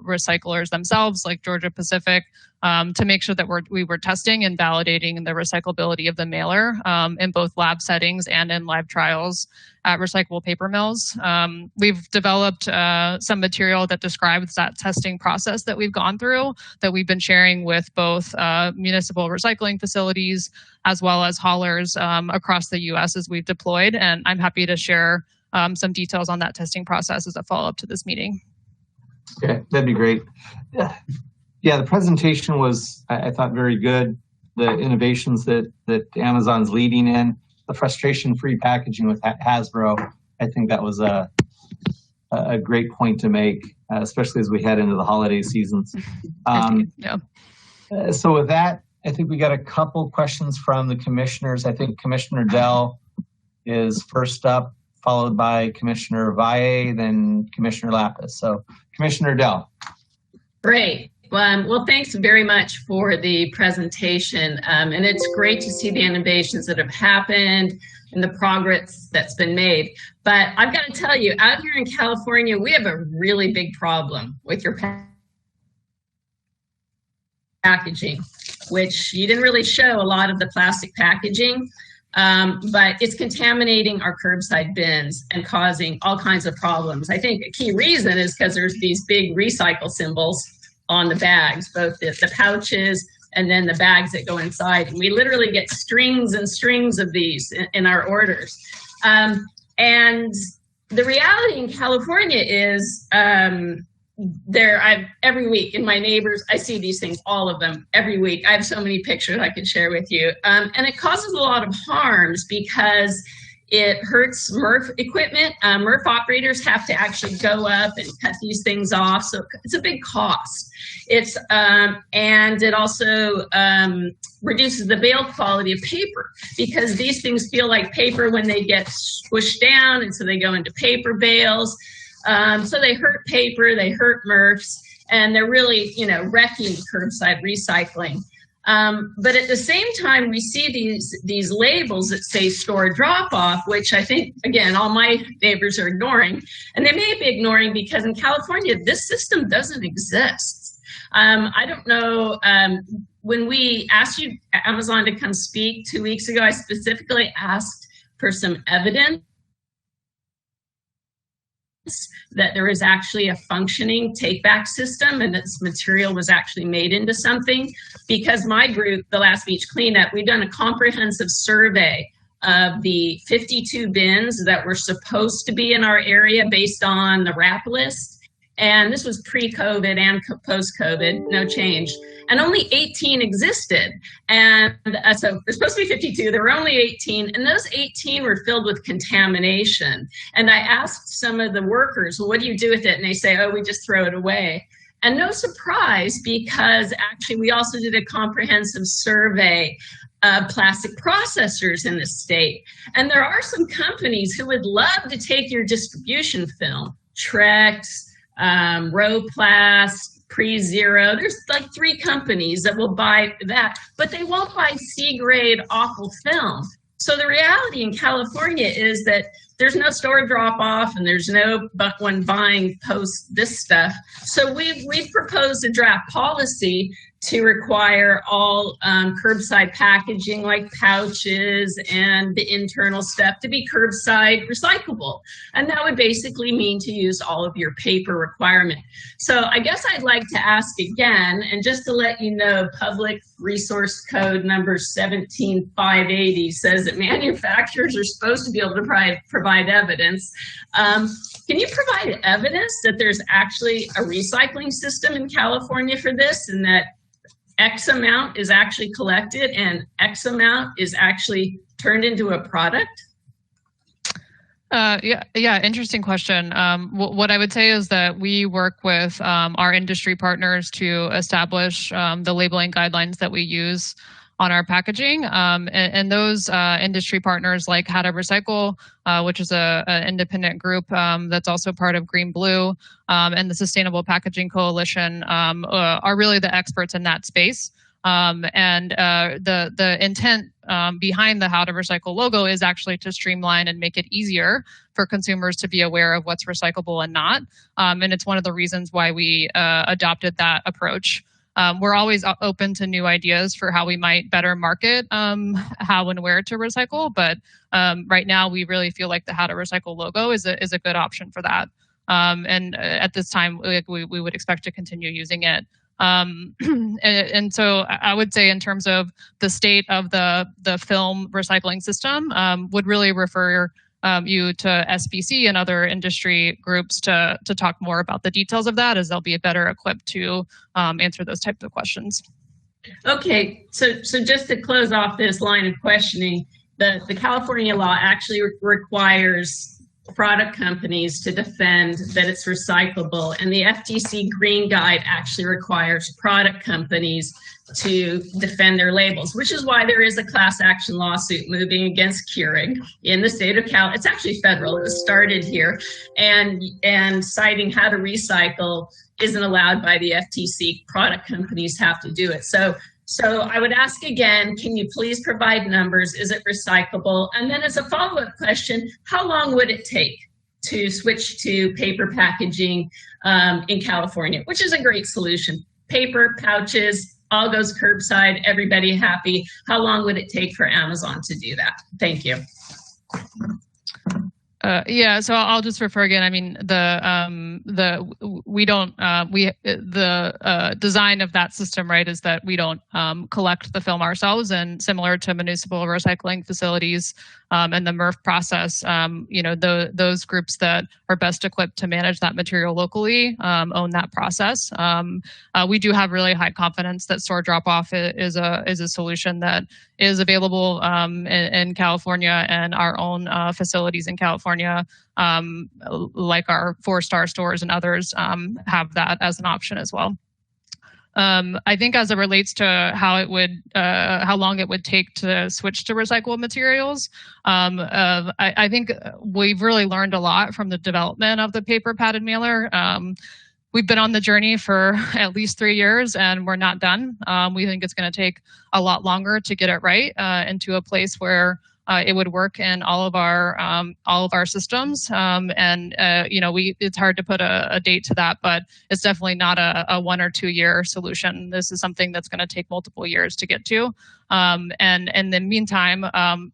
recyclers themselves like Georgia Pacific, to make sure that we were testing and validating the recyclability of the mailer in both lab settings and in live trials at recyclable paper mills. We've developed some material that describes that testing process that we've gone through, that we've been sharing with both municipal recycling facilities as well as haulers across the U.S. as we've deployed. And I'm happy to share some details on that testing process as a follow-up to this meeting. Okay, that'd be great. Yeah, the presentation was, I thought, very good. The innovations that Amazon's leading in, the frustration-free packaging with Hasbro, I think that was a great point to make, especially as we head into the holiday seasons. So with that, I think we got a couple questions from the commissioners. I think Commissioner Dell is first up, followed by Commissioner Valle, then Commissioner Lapis. So Commissioner Dell. Great. Well, thanks very much for the presentation. And it's great to see the innovations that have happened and the progress that's been made. But I've got to tell you, out here in California, we have a really big problem with your packaging, which you didn't really show a lot of the plastic packaging, but it's contaminating our curbside bins and causing all kinds of problems. I think a key reason is because there's these big recycle symbols on the bags, both the pouches and then the bags that go inside. And we literally get strings and strings of these in our orders. And the reality in California is every week in my neighbors, I see these things, all of them, every week. I have so many pictures I could share with you. And it causes a lot of harms because it hurts MRF equipment. MRF operators have to actually go up and cut these things off. So it's a big cost. And it also reduces the bale quality of paper because these things feel like paper when they get squished down, and so they go into paper bales. So they hurt paper, they hurt MRFs, and they're really, wrecking curbside recycling. But at the same time, we see these labels that say store drop off, which I think, again, all my neighbors are ignoring. And they may be ignoring because in California, this system doesn't exist. I don't know, when we asked you, Amazon, to come speak 2 weeks ago, I specifically asked for some evidence that there is actually a functioning take-back system and that this material was actually made into something. Because my group, the Last Beach Cleanup, we've done a comprehensive survey of the 52 bins that were supposed to be in our area based on the RAP list. And this was pre-COVID and post-COVID, no change. And only 18 existed. And so there's supposed to be 52, there were only 18, and those 18 were filled with contamination. And I asked some of the workers, well, what do you do with it? And they say, oh, we just throw it away. And no surprise, because actually we also did a comprehensive survey of plastic processors in the state. And there are some companies who would love to take your distribution film, Trex, Roplast, Pre-Zero. There's like 3 companies that will buy that, but they won't buy C-grade awful film. So the reality in California is that there's no store drop-off and there's no one buying post this stuff. So we've proposed a draft policy to require all curbside packaging like pouches and the internal stuff to be curbside recyclable. And that would basically mean to use all of your paper requirement. So I guess I'd like to ask again, and just to let you know, Public Resource Code number 17580 says that manufacturers are supposed to be able to provide evidence. Can you provide evidence that there's actually a recycling system in California for this, and that X amount is actually collected and X amount is actually turned into a product? Yeah, interesting question. What I would say is that we work with our industry partners to establish the labeling guidelines that we use on our packaging. And those industry partners like How to Recycle, which is an independent group that's also part of Green Blue, and the Sustainable Packaging Coalition are really the experts in that space. And the intent behind the How to Recycle logo is actually to streamline and make it easier for consumers to be aware of what's recyclable and not. And it's one of the reasons why we adopted that approach. We're always open to new ideas for how we might better market how and where to recycle. But right now, we really feel like the How to Recycle logo is a good option for that. And at this time, we would expect to continue using it. And so I would say in terms of the state of the film recycling system, would really refer you to SBC and other industry groups to talk more about the details of that, as they'll be better equipped to answer those types of questions. Okay, so just to close off this line of questioning, the California law actually requires product companies to defend that it's recyclable. And the FTC Green Guide actually requires product companies to defend their labels, which is why there is a class action lawsuit moving against Keurig in the state of Cal. It's actually federal. It was started here, and citing how to recycle isn't allowed by the FTC. Product companies have to do it. So I would ask again, can you please provide numbers? Is it recyclable? And then as a follow-up question, how long would it take to switch to paper packaging in California, which is a great solution? Paper, pouches, all goes curbside, everybody happy. How long would it take for Amazon to do that? Thank you. Yeah, so I'll just refer again. I mean, the design of that system, right, is that we don't collect the film ourselves, and similar to municipal recycling facilities and the MRF process, those groups that are best equipped to manage that material locally own that process. We do have really high confidence that store drop-off is a solution that is available in California, and our own facilities in California, like our 4-star stores and others, have that as an option as well. I think as it relates to how long it would take to switch to recyclable materials, I think we've really learned a lot from the development of the paper padded mailer. We've been on the journey for at least 3 years, and we're not done. We think it's going to take a lot longer to get it right into a place where it would work in all of our systems. It's hard to put a date to that, but it's definitely not a 1 or 2 year solution. This is something that's going to take multiple years to get to. And in the meantime,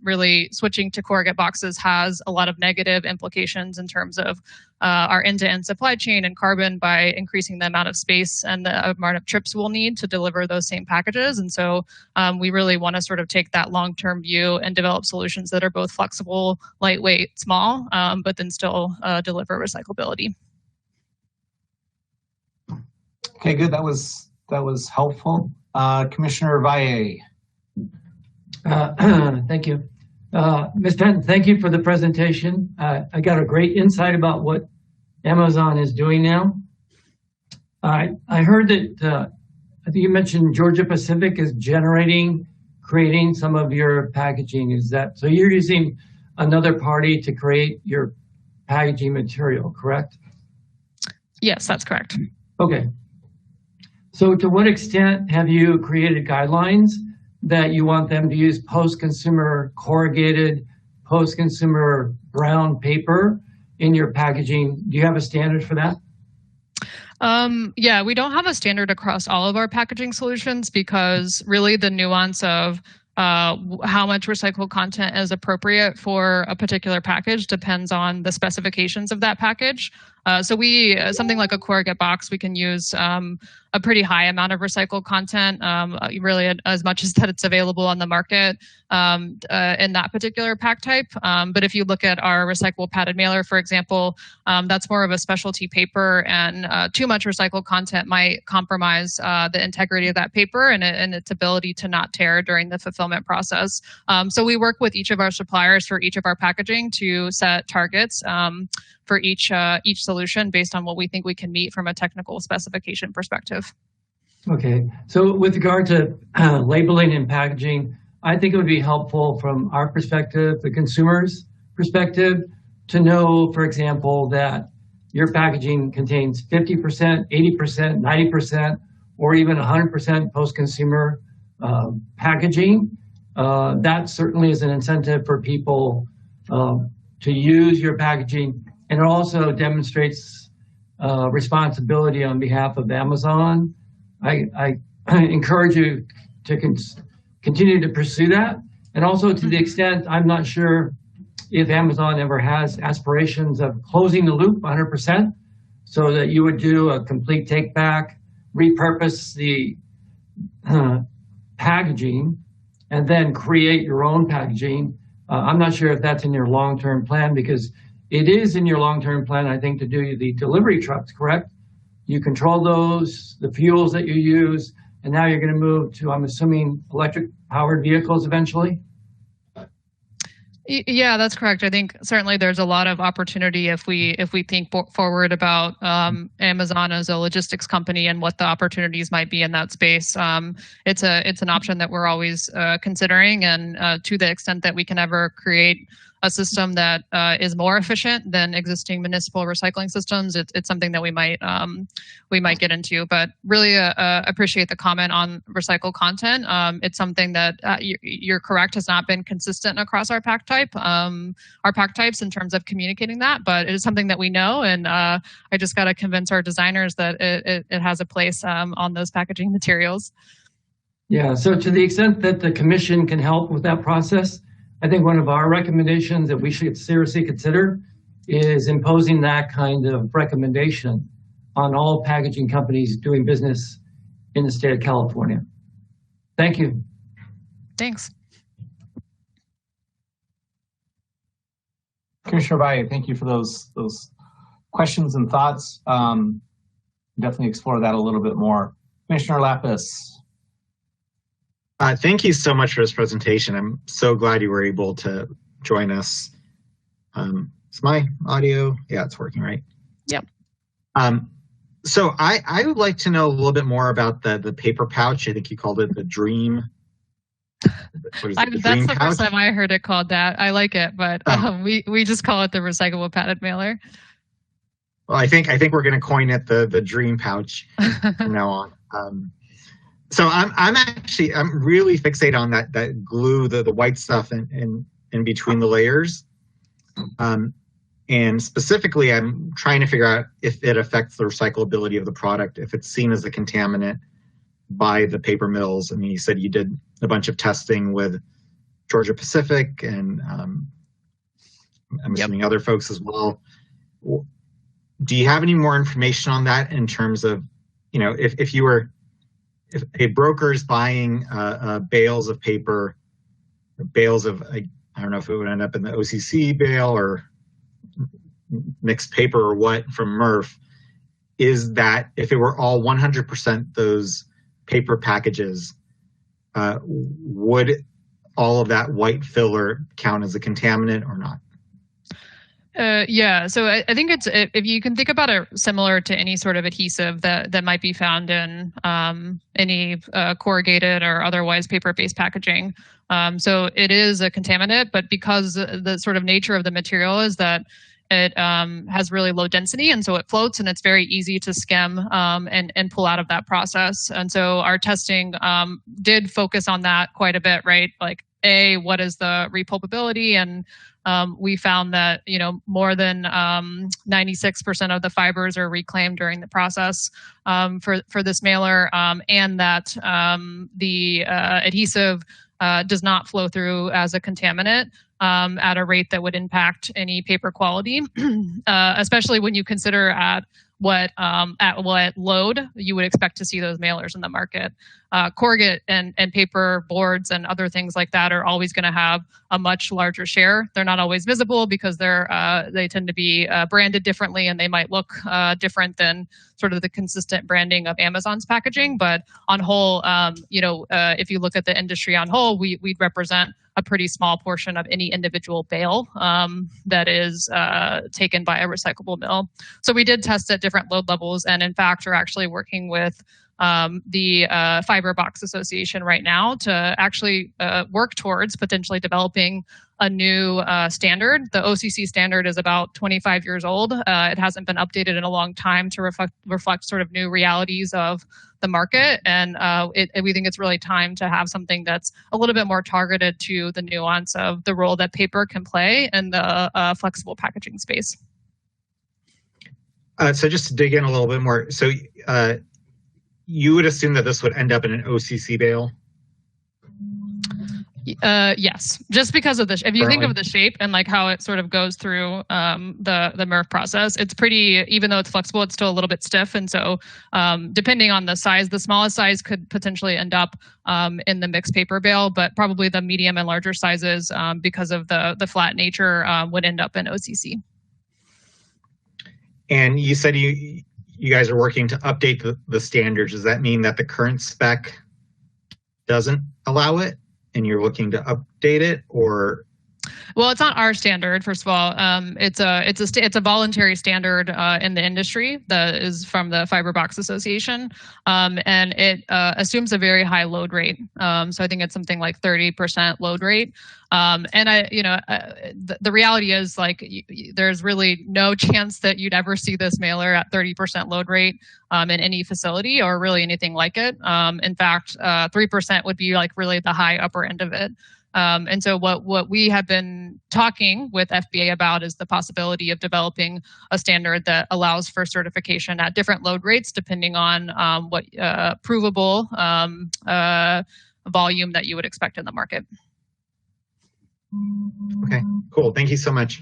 really switching to corrugate boxes has a lot of negative implications in terms of our end-to-end supply chain and carbon by increasing the amount of space and the amount of trips we'll need to deliver those same packages. And so we really want to sort of take that long-term view and develop solutions that are both flexible, lightweight, small, but then still deliver recyclability. Okay, good. That was helpful. Commissioner Valle. Thank you. Ms. Penton, thank you for the presentation. I got a great insight about what Amazon is doing now. I heard that, I think you mentioned Georgia Pacific is creating some of your packaging. Is that, so you're using another party to create your packaging material, correct? Yes, that's correct. Okay. So to what extent have you created guidelines that you want them to use post-consumer corrugated, post-consumer brown paper in your packaging? Do you have a standard for that? Yeah, we don't have a standard across all of our packaging solutions because really the nuance of how much recycled content is appropriate for a particular package depends on the specifications of that package. So something like a corrugate box, we can use a pretty high amount of recycled content, really as much as that it's available on the market in that particular pack type. But if you look at our recyclable padded mailer, for example, that's more of a specialty paper, and too much recycled content might compromise the integrity of that paper and its ability to not tear during the fulfillment process. So we work with each of our suppliers for each of our packaging to set targets for each solution based on what we think we can meet from a technical specification perspective. Okay, so with regard to labeling and packaging, I think it would be helpful from our perspective, the consumer's perspective, to know, for example, that your packaging contains 50%, 80%, 90%, or even 100% post-consumer packaging. That certainly is an incentive for people to use your packaging. And it also demonstrates responsibility on behalf of Amazon. I encourage you to continue to pursue that. And also to the extent, I'm not sure if Amazon ever has aspirations of closing the loop 100%, so that you would do a complete take back, repurpose the packaging, and then create your own packaging. I'm not sure if that's in your long-term plan, because it is in your long-term plan, I think, to do the delivery trucks, correct? You control those, the fuels that you use, and now you're going to move to, I'm assuming, electric-powered vehicles eventually? Yeah, that's correct. I think certainly there's a lot of opportunity if we think forward about Amazon as a logistics company and what the opportunities might be in that space. It's an option that we're always considering, and to the extent that we can ever create a system that is more efficient than existing municipal recycling systems, it's something that we might get into. But really appreciate the comment on recycled content. It's something that you're correct, has not been consistent across our pack types in terms of communicating that, but it is something that we know, and I just got to convince our designers that it has a place on those packaging materials. Yeah, so to the extent that the commission can help with that process, I think one of our recommendations that we should seriously consider is imposing that kind of recommendation on all packaging companies doing business in the state of California. Thank you. Thanks. Commissioner Valle, thank you for those questions and thoughts. Definitely explore that a little bit more. Commissioner Lapis. Thank you so much for this presentation. I'm so glad you were able to join us. Is my audio? Yeah, it's working, right? Yep. So I would like to know a little bit more about the paper pouch. I think you called it the Dream. That's the first time I heard it called that. I like it, but we just call it the recyclable padded mailer. Well, I think we're going to coin it the Dream pouch from now on. So I'm really fixated on that glue, the white stuff in between the layers. And specifically, I'm trying to figure out if it affects the recyclability of the product, if it's seen as a contaminant by the paper mills. I mean, you said you did a bunch of testing with Georgia Pacific and I'm assuming other folks as well. Do you have any more information on that in terms of, if a broker is buying bales of paper, bales of, I don't know if it would end up in the OCC bale or mixed paper or what from Murph, is that if it were all 100% those paper packages, would all of that white filler count as a contaminant or not? Yeah, so I think it's, if you can think about it similar to any sort of adhesive that might be found in any corrugated or otherwise paper-based packaging. So it is a contaminant, but because the sort of nature of the material is that it has really low density, and so it floats, and it's very easy to skim and pull out of that process. And so our testing did focus on that quite a bit, right? Like, what is the repulpability? And we found that, more than 96% of the fibers are reclaimed during the process for this mailer, and that the adhesive does not flow through as a contaminant at a rate that would impact any paper quality, especially when you consider at what load you would expect to see those mailers in the market. Corrugate and paper boards and other things like that are always going to have a much larger share. They're not always visible because they tend to be branded differently, and they might look different than sort of the consistent branding of Amazon's packaging. But on whole, if you look at the industry on whole, we'd represent a pretty small portion of any individual bale that is taken by a recyclable mill. So we did test at different load levels, and in fact, we're actually working with the Fiber Box Association right now to actually work towards potentially developing a new standard. The OCC standard is about 25 years old. It hasn't been updated in a long time to reflect sort of new realities of the market. And we think it's really time to have something that's a little bit more targeted to the nuance of the role that paper can play in the flexible packaging space. So just to dig in a little bit more, so you would assume that this would end up in an OCC bale? Yes, just because of if you think of the shape and like how it sort of goes through the MRF process, it's pretty, even though it's flexible, it's still a little bit stiff. And so depending on the size, the smallest size could potentially end up in the mixed paper bale, but probably the medium and larger sizes, because of the flat nature, would end up in OCC. And you said you guys are working to update the standards. Does that mean that the current spec doesn't allow it and you're looking to update it, or? Well, it's not our standard. First of all, it's a voluntary standard in the industry that is from the Fiber Box Association, and it assumes a very high load rate. So I think it's something like 30% load rate. And the reality is there's really no chance that you'd ever see this mailer at 30% load rate in any facility or really anything like it. In fact, 3% would be really the high upper end of it. And so what we have been talking with FBA about is the possibility of developing a standard that allows for certification at different load rates depending on what provable volume that you would expect in the market. Okay, cool. Thank you so much.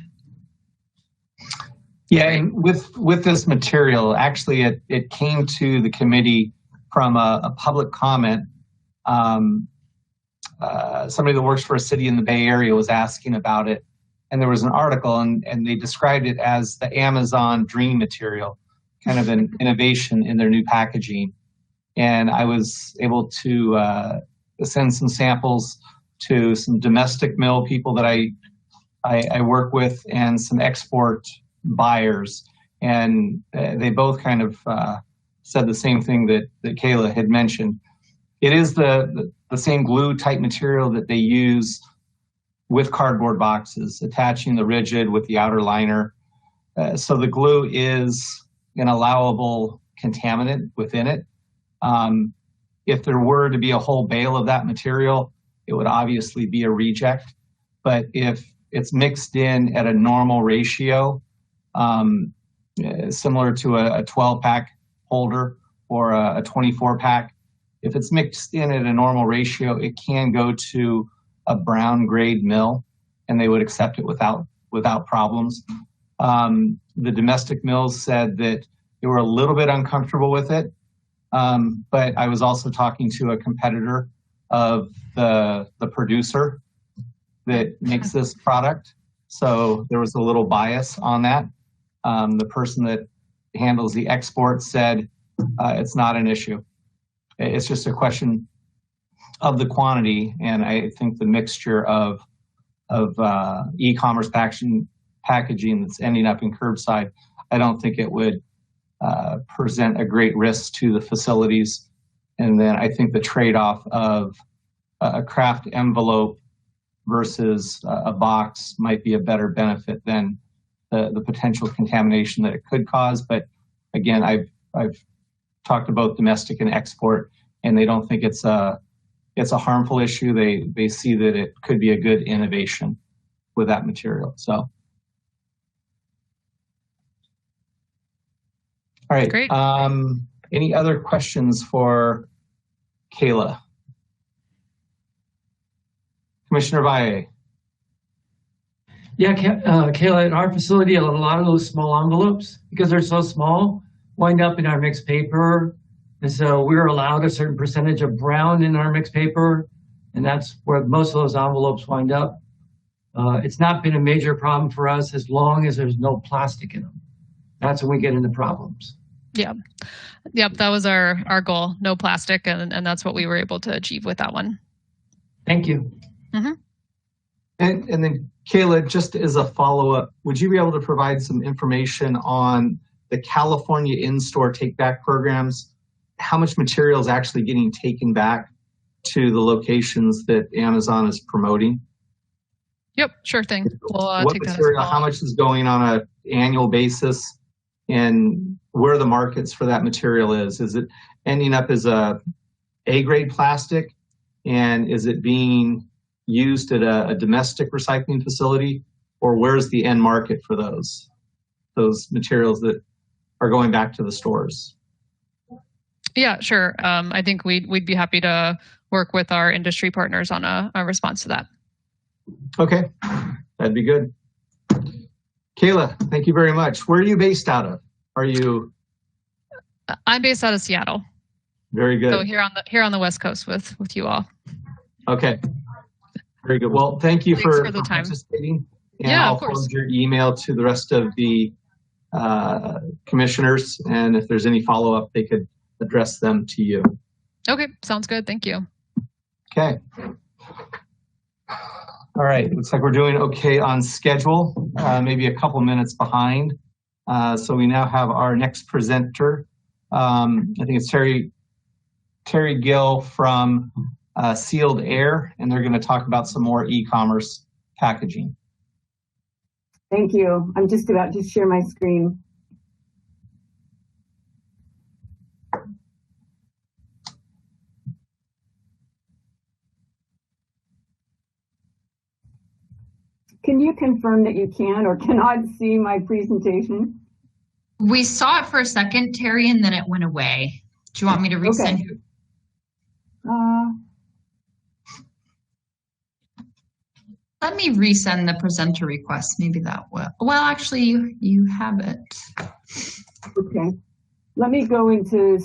Yeah, and with this material, actually, it came to the committee from a public comment. Somebody that works for a city in the Bay Area was asking about it, and there was an article, and they described it as the Amazon dream material, kind of an innovation in their new packaging. And I was able to send some samples to some domestic mill people that I work with and some export buyers, and they both kind of said the same thing that Kayla had mentioned. It is the same glue type material that they use with cardboard boxes, attaching the rigid with the outer liner. So the glue is an allowable contaminant within it. If there were to be a whole bale of that material, it would obviously be a reject. But if it's mixed in at a normal ratio, similar to a 12-pack holder or a 24-pack, if it's mixed in at a normal ratio, it can go to a brown grade mill, and they would accept it without problems. The domestic mills said that they were a little bit uncomfortable with it, but I was also talking to a competitor of the producer that makes this product, so there was a little bias on that. The person that handles the export said it's not an issue. It's just a question of the quantity, and I think the mixture of e-commerce packaging that's ending up in curbside, I don't think it would present a great risk to the facilities. And then I think the trade-off of a craft envelope versus a box might be a better benefit than the potential contamination that it could cause. But again, I've talked to both domestic and export, and they don't think it's a harmful issue. They see that it could be a good innovation with that material. So, all right. Great. Any other questions for Kayla? Commissioner Valle. Yeah, Kayla, at our facility, a lot of those small envelopes, because they're so small, wind up in our mixed paper. And so we're allowed a certain percentage of brown in our mixed paper, and that's where most of those envelopes wind up. It's not been a major problem for us as long as there's no plastic in them. That's when we get into problems. Yeah. Yep, that was our goal, no plastic, and that's what we were able to achieve with that one. Thank you. Mm-hmm. And then Kayla, just as a follow-up, would you be able to provide some information on the California in-store take-back programs? How much material is actually getting taken back to the locations that Amazon is promoting? Yep, sure thing. We'll what take material, that as well. how much is going on an annual basis, and where the markets for that material is? Is it ending up as a A-grade plastic, and is it being used at a domestic recycling facility, or where's the end market for those materials that are going back to the stores? Yeah, sure. I think we'd be happy to work with our industry partners on a response to that. Okay, that'd be good. Kayla, thank you very much. Where are you based out of? Are you? I'm based out of Seattle. Very good. So here on the West Coast with you all. Okay. Very good. Well, thank you Thanks for the time. participating. And Yeah, I'll of course. forward your email to the rest of the commissioners, and if there's any follow-up, they could address them to you. Okay, sounds good. Thank you. Okay. All right, looks like we're doing okay on schedule, maybe a couple minutes behind. So we now have our next presenter. I think it's Terry Gill from Sealed Air, and they're going to talk about some more e-commerce packaging. Thank you. I'm just about to share my screen. Can you confirm that you can or cannot see my presentation? We saw it for a second, Terry, and then it went away. Do you want me to resend you? Let me resend the presenter request. Maybe that will. Well, actually, you have it. Okay. Let me go into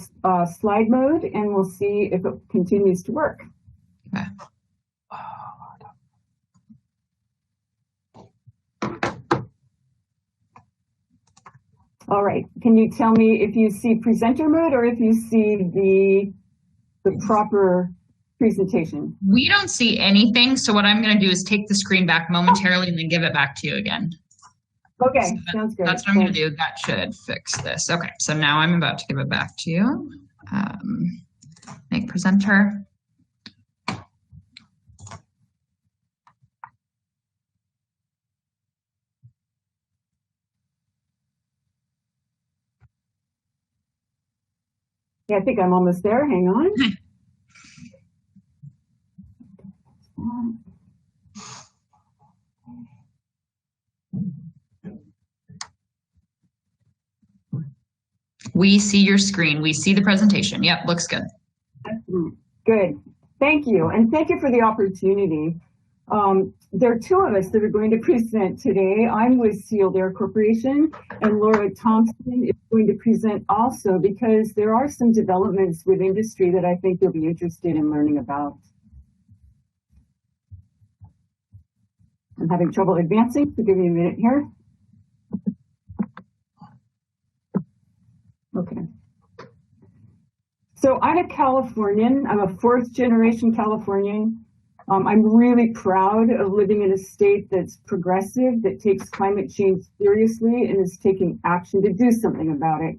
slide mode and we'll see if it continues to work. Okay. All right. Can you tell me if you see presenter mode or if you see the proper presentation? We don't see anything. So what I'm going to do is take the screen back momentarily and then give it back to you again. Okay, so sounds good. That's what I'm going to do. That should fix this. Okay, so now I'm about to give it back to you. Make presenter. Yeah, I think I'm almost there. Hang on. We see your screen. We see the presentation. Yep, looks good. Good. Thank you. And thank you for the opportunity. There are two of us that are going to present today. I'm with Sealed Air Corporation, and Laura Thompson is going to present also because there are some developments with industry that I think you'll be interested in learning about. I'm having trouble advancing, so give me a minute here. Okay. So I'm a Californian. I'm a fourth generation Californian. I'm really proud of living in a state that's progressive, that takes climate change seriously and is taking action to do something about it.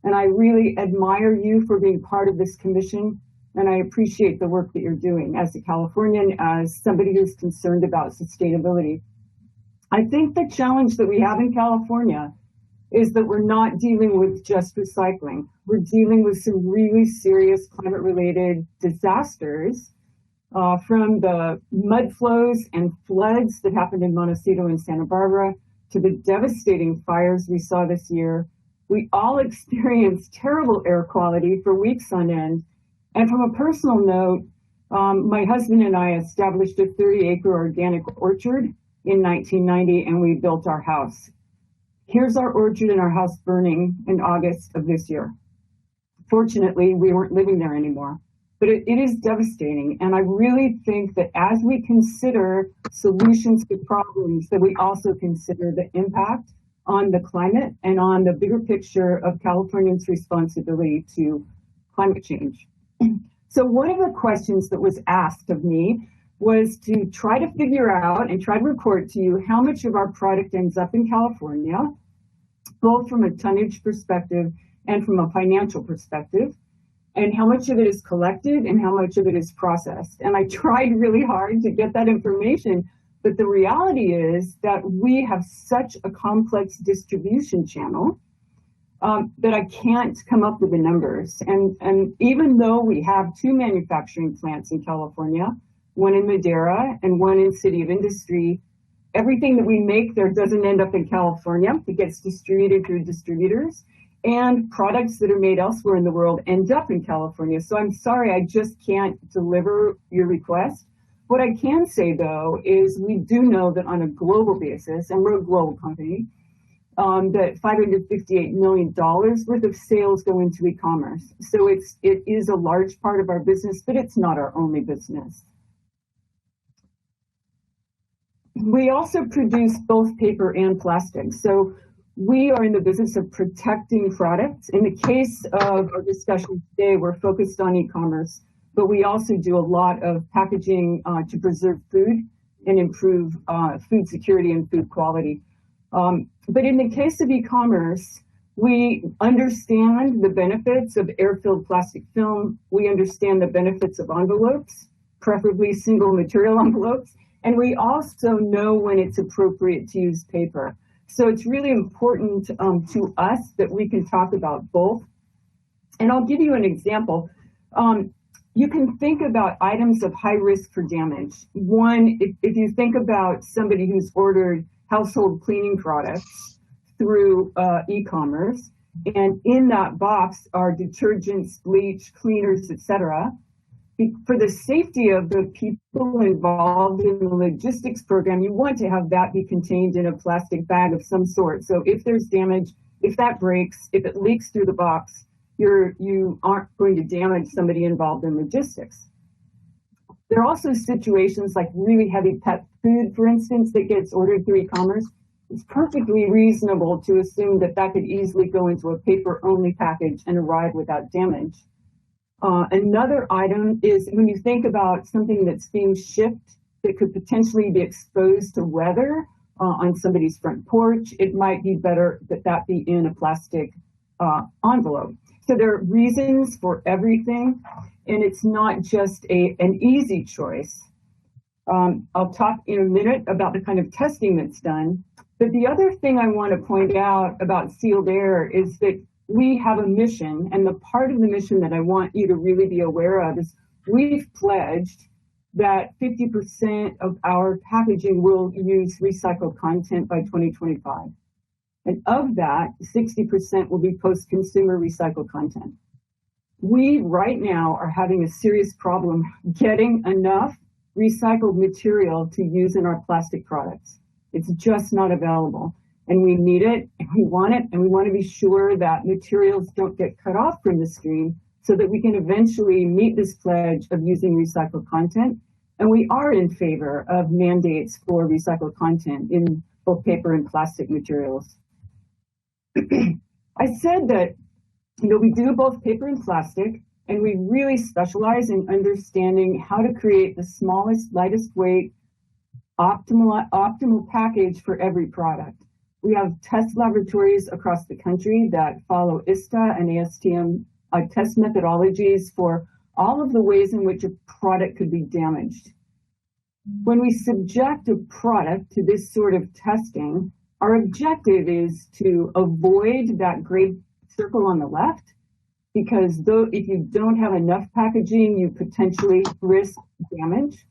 And I really admire you for being part of this commission, and I appreciate the work that you're doing as a Californian, as somebody who's concerned about sustainability. I think the challenge that we have in California is that we're not dealing with just recycling. We're dealing with some really serious climate-related disasters, from the mud flows and floods that happened in Montecito and Santa Barbara to the devastating fires we saw this year. We all experienced terrible air quality for weeks on end. And from a personal note, my husband and I established a 30-acre organic orchard in 1990, and we built our house. Here's our orchard and our house burning in August of this year. Fortunately, we weren't living there anymore. But it is devastating. And I really think that as we consider solutions to problems, that we also consider the impact on the climate and on the bigger picture of Californians' responsibility to climate change. So one of the questions that was asked of me was to try to figure out and try to report to you how much of our product ends up in California, both from a tonnage perspective and from a financial perspective, and how much of it is collected and how much of it is processed. And I tried really hard to get that information, but the reality is that we have such a complex distribution channel that I can't come up with the numbers. And even though we have two manufacturing plants in California, one in Madera and one in City of Industry, everything that we make there doesn't end up in California. It gets distributed through distributors. And products that are made elsewhere in the world end up in California. So I'm sorry, I just can't deliver your request. What I can say, though, is we do know that on a global basis, and we're a global company, that $558 million worth of sales go into e-commerce. So it is a large part of our business, but it's not our only business. We also produce both paper and plastic. So we are in the business of protecting products. In the case of our discussion today, we're focused on e-commerce, but we also do a lot of packaging to preserve food and improve food security and food quality. But in the case of e-commerce, we understand the benefits of air-filled plastic film. We understand the benefits of envelopes, preferably single material envelopes. And we also know when it's appropriate to use paper. So it's really important to us that we can talk about both. And I'll give you an example. You can think about items of high risk for damage. One, if you think about somebody who's ordered household cleaning products through e-commerce, and in that box are detergents, bleach, cleaners, etc. For the safety of the people involved in the logistics program, you want to have that be contained in a plastic bag of some sort. So if there's damage, if that breaks, if it leaks through the box, you aren't going to damage somebody involved in logistics. There are also situations like really heavy pet food, for instance, that gets ordered through e-commerce. It's perfectly reasonable to assume that that could easily go into a paper-only package and arrive without damage. Another item is when you think about something that's being shipped that could potentially be exposed to weather on somebody's front porch, it might be better that that be in a plastic envelope. So there are reasons for everything, and it's not just an easy choice. I'll talk in a minute about the kind of testing that's done. But the other thing I want to point out about sealed air is that we have a mission, and the part of the mission that I want you to really be aware of is we've pledged that 50% of our packaging will use recycled content by 2025. And of that, 60% will be post-consumer recycled content. We right now are having a serious problem getting enough recycled material to use in our plastic products. It's just not available. And we need it, and we want it, and we want to be sure that materials don't get cut off from the stream so that we can eventually meet this pledge of using recycled content. And we are in favor of mandates for recycled content in both paper and plastic materials. I said that, we do both paper and plastic, and we really specialize in understanding how to create the smallest, lightest weight, optimal package for every product. We have test laboratories across the country that follow ISTA and ASTM test methodologies for all of the ways in which a product could be damaged. When we subject a product to this sort of testing, our objective is to avoid that gray circle on the left, because if you don't have enough packaging, you potentially risk damage.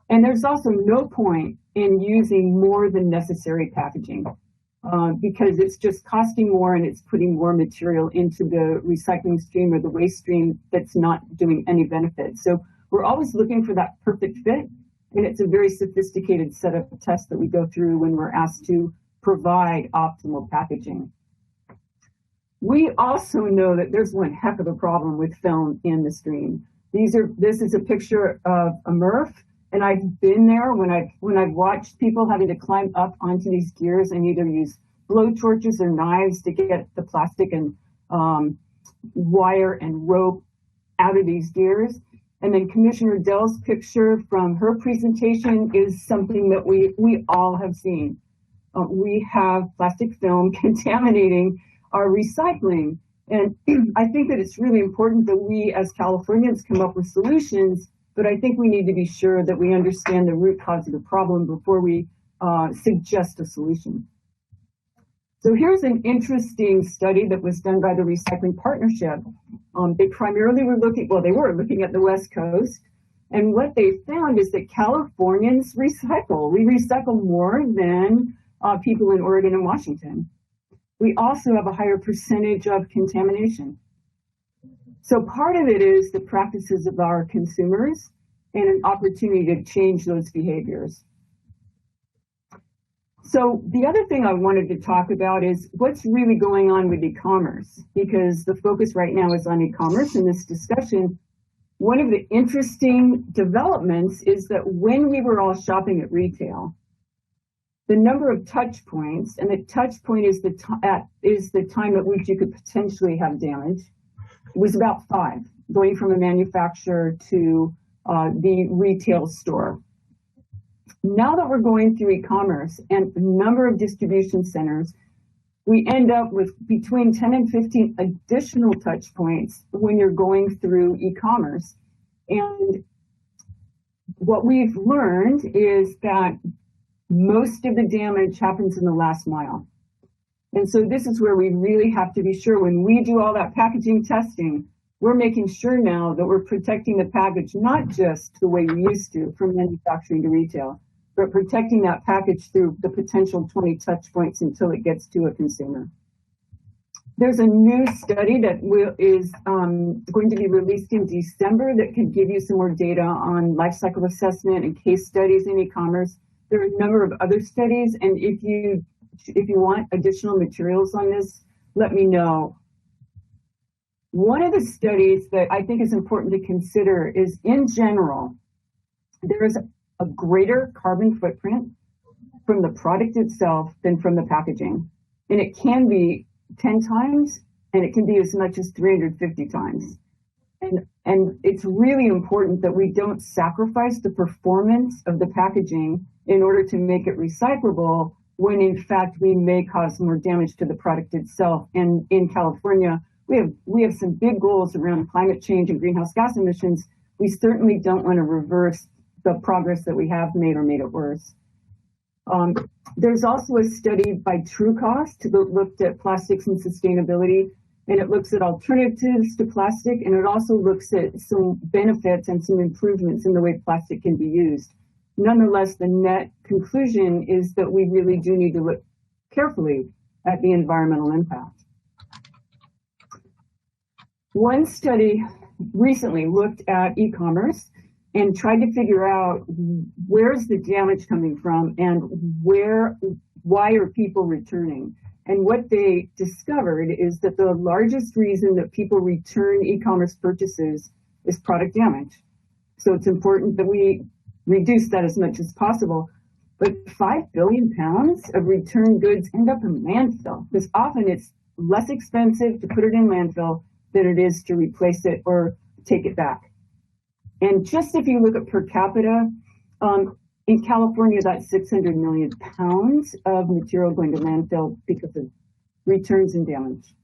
And there's also no point in using more than necessary packaging because it's just costing more and it's putting more material into the recycling stream or the waste stream that's not doing any benefit. So we're always looking for that perfect fit, and it's a very sophisticated set of tests that we go through when we're asked to provide optimal packaging. We also know that there's one heck of a problem with film in the stream. This is a picture of a MRF, and I've been there when I've watched people having to climb up onto these gears and either use blow torches or knives to get the plastic and wire and rope out of these gears. And then Commissioner Dell's picture from her presentation is something that we all have seen. We have plastic film contaminating our recycling. And I think that it's really important that we as Californians come up with solutions, but I think we need to be sure that we understand the root cause of the problem before we suggest a solution. So here's an interesting study that was done by the Recycling Partnership. They primarily were looking at the West Coast. And what they found is that Californians recycle. We recycle more than people in Oregon and Washington. We also have a higher percentage of contamination. So part of it is the practices of our consumers and an opportunity to change those behaviors. So the other thing I wanted to talk about is what's really going on with e-commerce, because the focus right now is on e-commerce in this discussion. One of the interesting developments is that when we were all shopping at retail, the number of touch points, and the touch point is the time at which you could potentially have damage, was about 5, going from a manufacturer to the retail store. Now that we're going through e-commerce and a number of distribution centers, we end up with between 10 and 15 additional touch points when you're going through e-commerce. And what we've learned is that most of the damage happens in the last mile. And so this is where we really have to be sure when we do all that packaging testing, we're making sure now that we're protecting the package, not just the way we used to from manufacturing to retail, but protecting that package through the potential 20 touch points until it gets to a consumer. There's a new study that is going to be released in December that could give you some more data on life cycle assessment and case studies in e-commerce. There are a number of other studies, and if you want additional materials on this, let me know. One of the studies that I think is important to consider is, in general, there is a greater carbon footprint from the product itself than from the packaging. And it can be 10 times, and it can be as much as 350 times. And it's really important that we don't sacrifice the performance of the packaging in order to make it recyclable, when in fact we may cause more damage to the product itself. And in California, we have some big goals around climate change and greenhouse gas emissions. We certainly don't want to reverse the progress that we have made or made it worse. There's also a study by TrueCost that looked at plastics and sustainability, and it looks at alternatives to plastic, and it also looks at some benefits and some improvements in the way plastic can be used. Nonetheless, the net conclusion is that we really do need to look carefully at the environmental impact. One study recently looked at e-commerce and tried to figure out where's the damage coming from and why are people returning. And what they discovered is that the largest reason that people return e-commerce purchases is product damage. So it's important that we reduce that as much as possible. But 5 billion pounds of returned goods end up in landfill, because often it's less expensive to put it in landfill than it is to replace it or take it back. And just if you look at per capita, in California, that's 600 million pounds of material going to landfill because of returns and damage.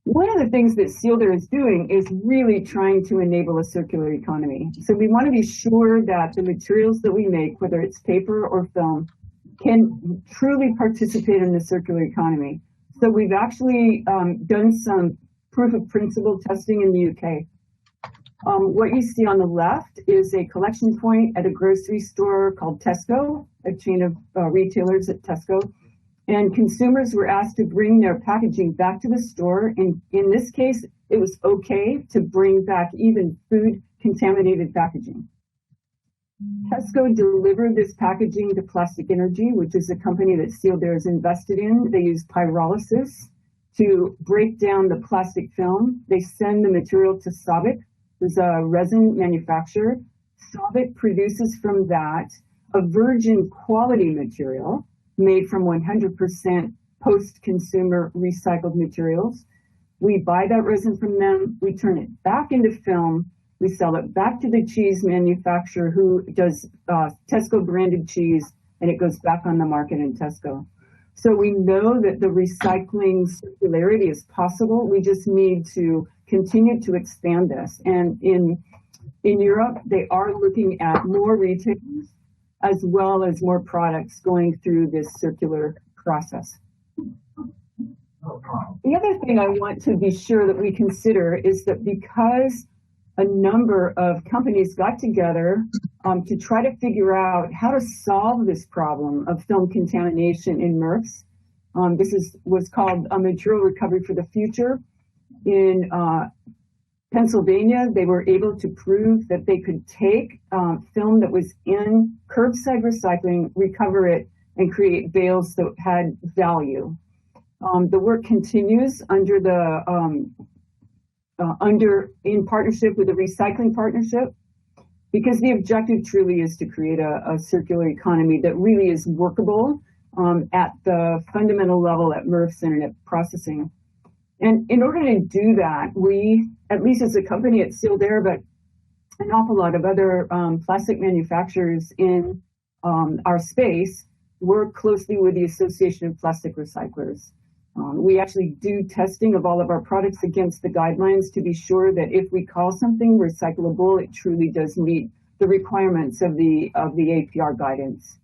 One of the things that Sealed Air is doing is really trying to enable a circular economy. So we want to be sure that the materials that we make, whether it's paper or film, can truly participate in the circular economy. So we've actually done some proof of principle testing in the UK. What you see on the left is a collection point at a grocery store called Tesco, a chain of retailers at Tesco. And consumers were asked to bring their packaging back to the store. And in this case, it was okay to bring back even food contaminated packaging. Tesco delivered this packaging to Plastic Energy, which is a company that Sealed Air is invested in. They use pyrolysis to break down the plastic film. They send the material to Sabic, who's a resin manufacturer. Sabic produces from that a virgin quality material made from 100% post-consumer recycled materials. We buy that resin from them, we turn it back into film, we sell it back to the cheese manufacturer who does Tesco branded cheese, and it goes back on the market in Tesco. So we know that the recycling circularity is possible. We just need to continue to expand this. And in Europe, they are looking at more retailers as well as more products going through this circular process. The other thing I want to be sure that we consider is that because a number of companies got together to try to figure out how to solve this problem of film contamination in MRFs. This was called a Material Recovery for the Future. In Pennsylvania, they were able to prove that they could take film that was in curbside recycling, recover it, and create bales that had value. The work continues under in partnership with the Recycling Partnership, because the objective truly is to create a circular economy that really is workable at the fundamental level at MRFs and at processing. And in order to do that, we, at least as a company at Sealed Air, but an awful lot of other plastic manufacturers in our space work closely with the Association of Plastic Recyclers. We actually do testing of all of our products against the guidelines to be sure that if we call something recyclable, it truly does meet the requirements of the APR guidance.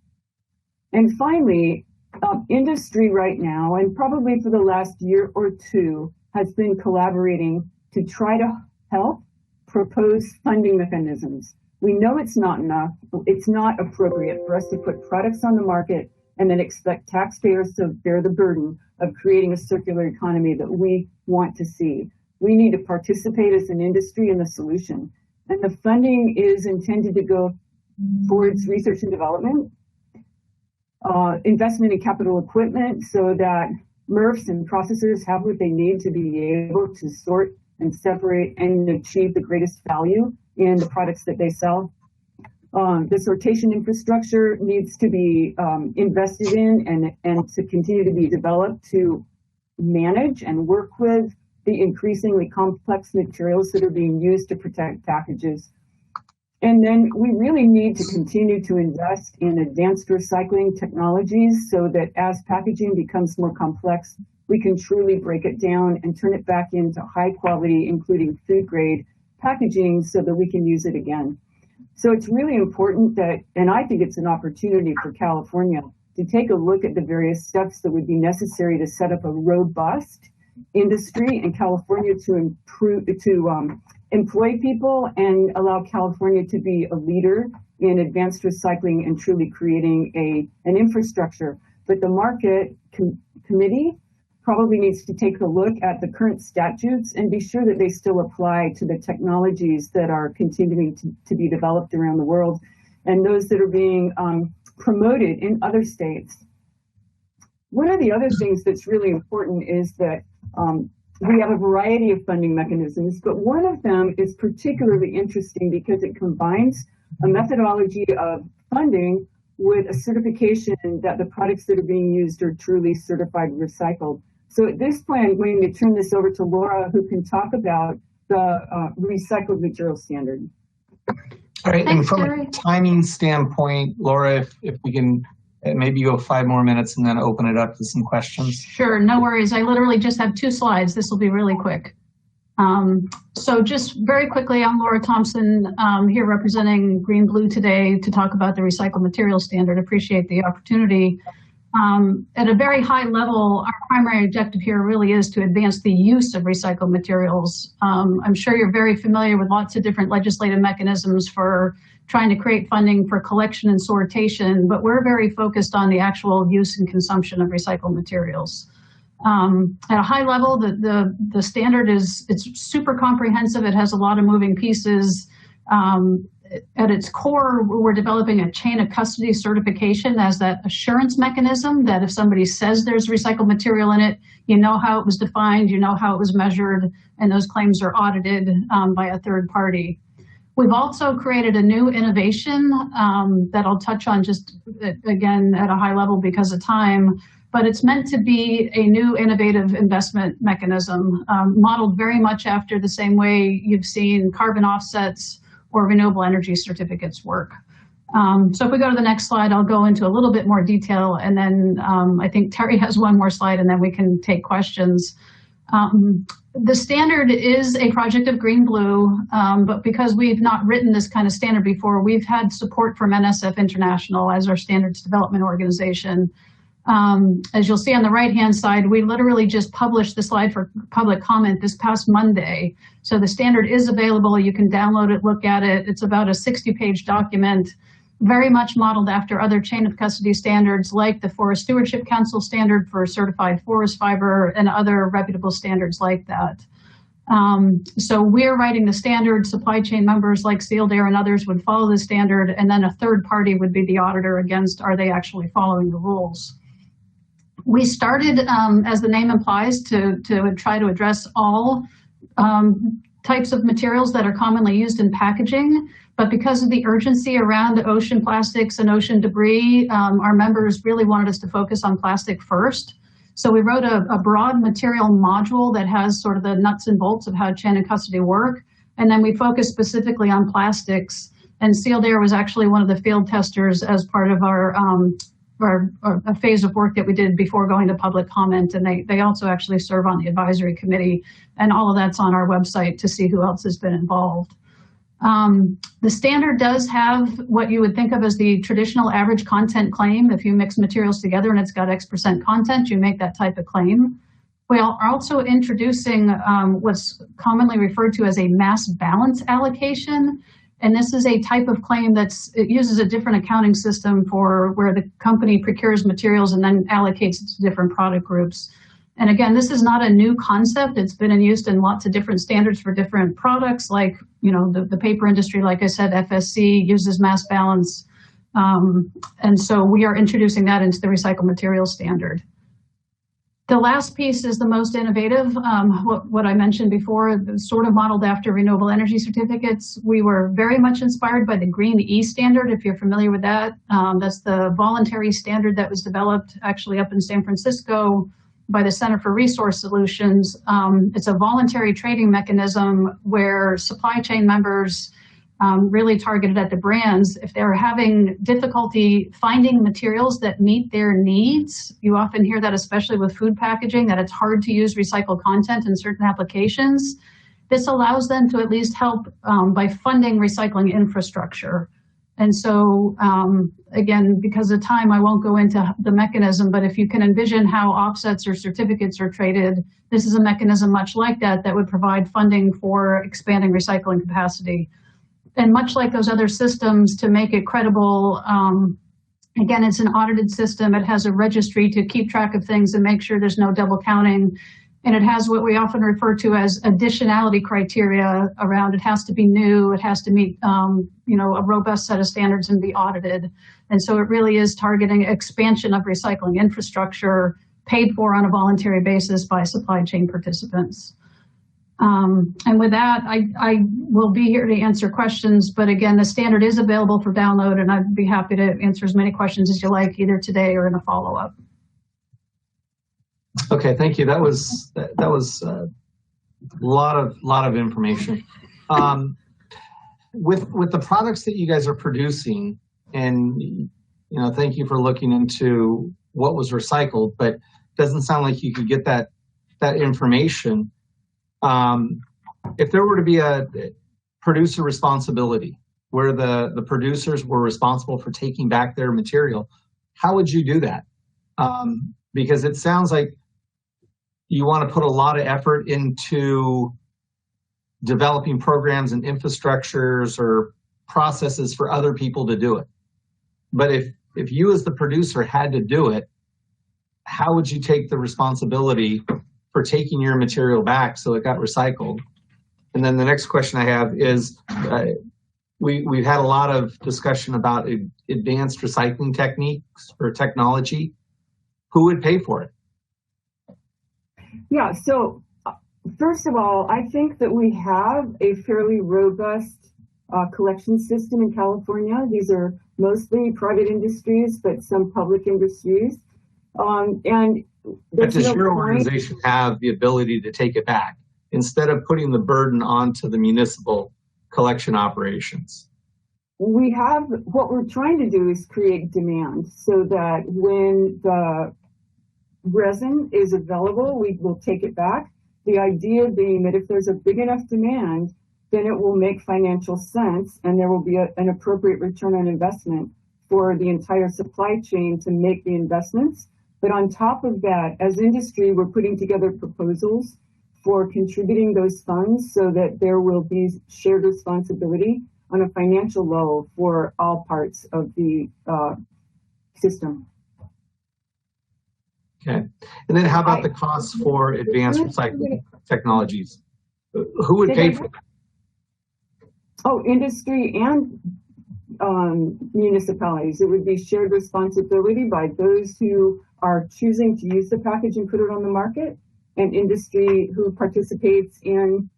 And finally, industry right now, and probably for the last year or two, has been collaborating to try to help propose funding mechanisms. We know it's not enough. It's not appropriate for us to put products on the market and then expect taxpayers to bear the burden of creating a circular economy that we want to see. We need to participate as an industry in the solution. And the funding is intended to go towards research and development, investment in capital equipment so that MRFs and processors have what they need to be able to sort and separate and achieve the greatest value in the products that they sell. The sortation infrastructure needs to be invested in and to continue to be developed to manage and work with the increasingly complex materials that are being used to protect packages. And then we really need to continue to invest in advanced recycling technologies so that as packaging becomes more complex, we can truly break it down and turn it back into high quality, including food grade packaging so that we can use it again. So it's really important that, and I think it's an opportunity for California to take a look at the various steps that would be necessary to set up a robust industry in California to employ people and allow California to be a leader in advanced recycling and truly creating an infrastructure. But the market committee probably needs to take a look at the current statutes and be sure that they still apply to the technologies that are continuing to be developed around the world and those that are being promoted in other states. One of the other things that's really important is that we have a variety of funding mechanisms, but one of them is particularly interesting because it combines a methodology of funding with a certification that the products that are being used are truly certified recycled. So at this point, I'm going to turn this over to Laura, who can talk about the recycled material standard. All right, and from a timing standpoint, Laura, if we can maybe go 5 more minutes and then open it up to some questions. Sure, no worries. I literally just have 2 slides. This will be really quick. So just very quickly, I'm Laura Thompson, here representing Green Blue today to talk about the recycled material standard. Appreciate the opportunity. At a very high level, our primary objective here really is to advance the use of recycled materials. I'm sure you're very familiar with lots of different legislative mechanisms for trying to create funding for collection and sortation, but we're very focused on the actual use and consumption of recycled materials. At a high level, the standard it's super comprehensive. It has a lot of moving pieces. At its core, we're developing a chain of custody certification as that assurance mechanism that if somebody says there's recycled material in it, you know how it was defined, you know how it was measured, and those claims are audited by a third party. We've also created a new innovation that I'll touch on just again at a high level because of time, but it's meant to be a new innovative investment mechanism modeled very much after the same way you've seen carbon offsets or renewable energy certificates work. So if we go to the next slide, I'll go into a little bit more detail, and then I think Terry has one more slide, and then we can take questions. The standard is a project of Green Blue, but because we've not written this kind of standard before, we've had support from NSF International as our standards development organization. As you'll see on the right-hand side, we literally just published the slide for public comment this past Monday. So the standard is available. You can download it, look at it. It's about a 60-page document, very much modeled after other chain of custody standards like the Forest Stewardship Council standard for certified forest fiber and other reputable standards like that. So we're writing the standard. Supply chain members like Sealed Air and others would follow the standard, and then a third party would be the auditor against are they actually following the rules. We started, as the name implies, to try to address all types of materials that are commonly used in packaging, but because of the urgency around ocean plastics and ocean debris, our members really wanted us to focus on plastic first. So we wrote a broad material module that has sort of the nuts and bolts of how chain of custody work, And then we focused specifically on plastics. And Sealed Air was actually one of the field testers as part of our a phase of work that we did before going to public comment. And they also actually serve on the advisory committee. And all of that's on our website to see who else has been involved. The standard does have what you would think of as the traditional average content claim. If you mix materials together and it's got X% content, you make that type of claim. We are also introducing what's commonly referred to as a mass balance allocation. And this is a type of claim it uses a different accounting system for where the company procures materials and then allocates it to different product groups. And again, this is not a new concept. It's been used in lots of different standards for different products, like, you know, the paper industry, like I said, FSC uses mass balance. And so we are introducing that into the recycled materials standard. The last piece is the most innovative. What I mentioned before, sort of modeled after renewable energy certificates. We were very much inspired by the Green E standard, if you're familiar with that. That's the voluntary standard that was developed actually up in San Francisco by the Center for Resource Solutions. It's a voluntary trading mechanism where supply chain members really targeted at the brands. If they're having difficulty finding materials that meet their needs, you often hear that, especially with food packaging, that it's hard to use recycled content in certain applications. This allows them to at least help by funding recycling infrastructure. And so, again, because of time, I won't go into the mechanism, but if you can envision how offsets or certificates are traded, this is a mechanism much like that would provide funding for expanding recycling capacity. And much like those other systems, to make it credible, again, it's an audited system. It has a registry to keep track of things and make sure there's no double counting. And it has what we often refer to as additionality criteria around. It has to be new. It has to meet, you know, a robust set of standards and be audited. And so it really is targeting expansion of recycling infrastructure paid for on a voluntary basis by supply chain participants. And with that, I will be here to answer questions. But again, the standard is available for download, and I'd be happy to answer as many questions as you like, either today or in a follow-up. Okay, thank you. That was a lot of information. With the products that you guys are producing, and you know, thank you for looking into what was recycled, but it doesn't sound like you could get that information. If there were to be a producer responsibility where the producers were responsible for taking back their material, how would you do that? Because it sounds like you want to put a lot of effort into developing programs and infrastructures or processes for other people to do it. But if you as the producer had to do it, how would you take the responsibility for taking your material back so it got recycled? And then the next question I have is, we've had a lot of discussion about advanced recycling techniques or technology. Who would pay for it? Yeah, so first of all, I think that we have a fairly robust collection system in California. These are mostly private industries, but some public industries. But does your organization have the ability to take it back instead of putting the burden onto the municipal collection operations? We have, what we're trying to do is create demand so that when the resin is available, we will take it back. The idea being that if there's a big enough demand, then it will make financial sense and there will be an appropriate return on investment for the entire supply chain to make the investments. But on top of that, as industry, we're putting together proposals for contributing those funds so that there will be shared responsibility on a financial level for all parts of the system. Okay. And then how about the costs for advanced recycling technologies? Who would pay for that? Oh, industry and municipalities. It would be shared responsibility by those who are choosing to use the package and put it on the market, and industry who participates in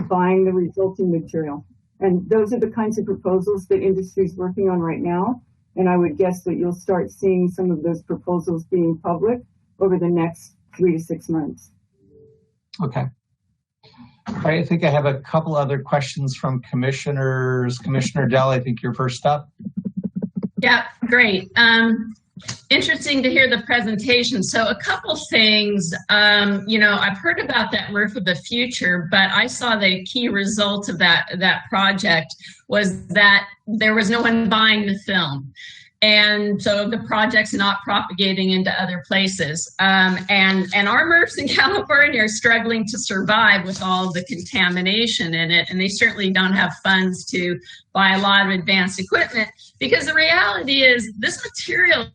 buying the resulting material. And those are the kinds of proposals that industry is working on right now. And I would guess that you'll start seeing some of those proposals being public over the next 3 to 6 months. Okay. I think I have a couple other questions from commissioners. Commissioner Dell, I think you're first up. Yeah, great. Interesting to hear the presentation. So a couple things, I've heard about that MRF of the future, but I saw the key result of that project was that there was no one buying the film. And so the project's not propagating into other places. And our MRFs in California are struggling to survive with all the contamination in it. And they certainly don't have funds to buy a lot of advanced equipment, because the reality is this material,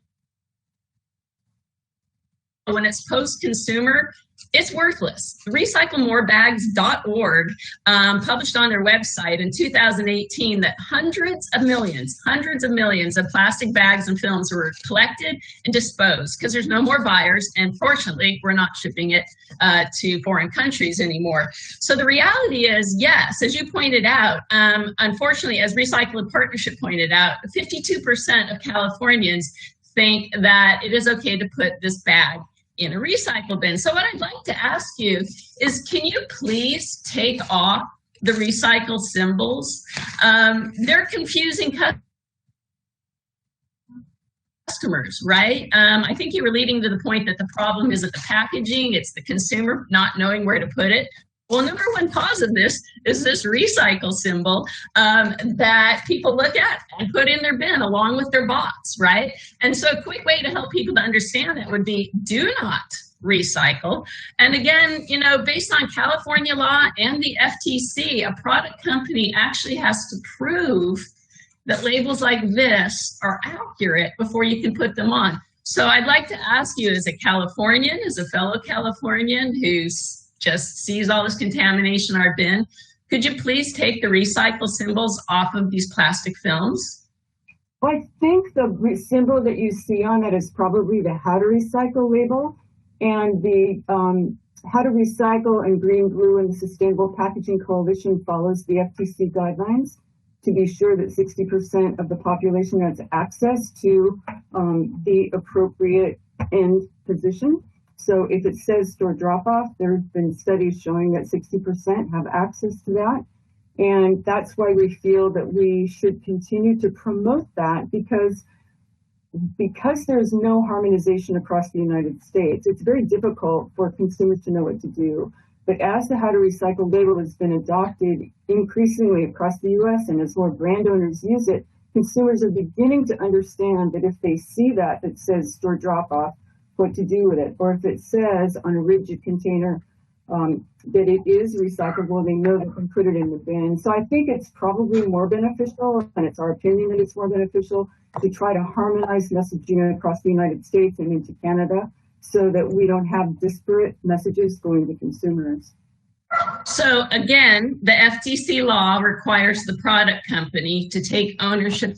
when it's post-consumer, it's worthless. Recyclemorebags.org published on their website in 2018 that hundreds of millions of plastic bags and films were collected and disposed because there's no more buyers, and fortunately, we're not shipping it to foreign countries anymore. So the reality is, yes, as you pointed out, unfortunately, as Recycling Partnership pointed out, 52% of Californians think that it is okay to put this bag in a recycle bin. So what I'd like to ask you is, can you please take off the recycle symbols? They're confusing customers, right? I think you were leading to the point that the problem isn't the packaging, it's the consumer not knowing where to put it. Well, number one cause of this is this recycle symbol that people look at and put in their bin along with their box, right? And so a quick way to help people to understand that would be, do not recycle. And again, based on California law and the FTC, a product company actually has to prove that labels like this are accurate before you can put them on. So I'd like to ask you, as a Californian, as a fellow Californian who's just sees all this contamination in our bin, could you please take the recycle symbols off of these plastic films? Well, I think the symbol that you see on it is probably the How to Recycle label, and the How to Recycle and Green, Blue, and the Sustainable Packaging Coalition follows the FTC guidelines to be sure that 60% of the population has access to the appropriate end position. So if it says store drop-off, there have been studies showing that 60% have access to that. And that's why we feel that we should continue to promote that, because there's no harmonization across the United States. It's very difficult for consumers to know what to do. But as the How to Recycle label has been adopted increasingly across the US, and as more brand owners use it, consumers are beginning to understand that if they see that it says store drop-off, what to do with it, or if it says on a rigid container that it is recyclable, they know they can put it in the bin. So I think it's probably more beneficial, and it's our opinion that it's more beneficial to try to harmonize messaging across the United States and into Canada, so that we don't have disparate messages going to consumers. So again, the FTC law requires the product company to take ownership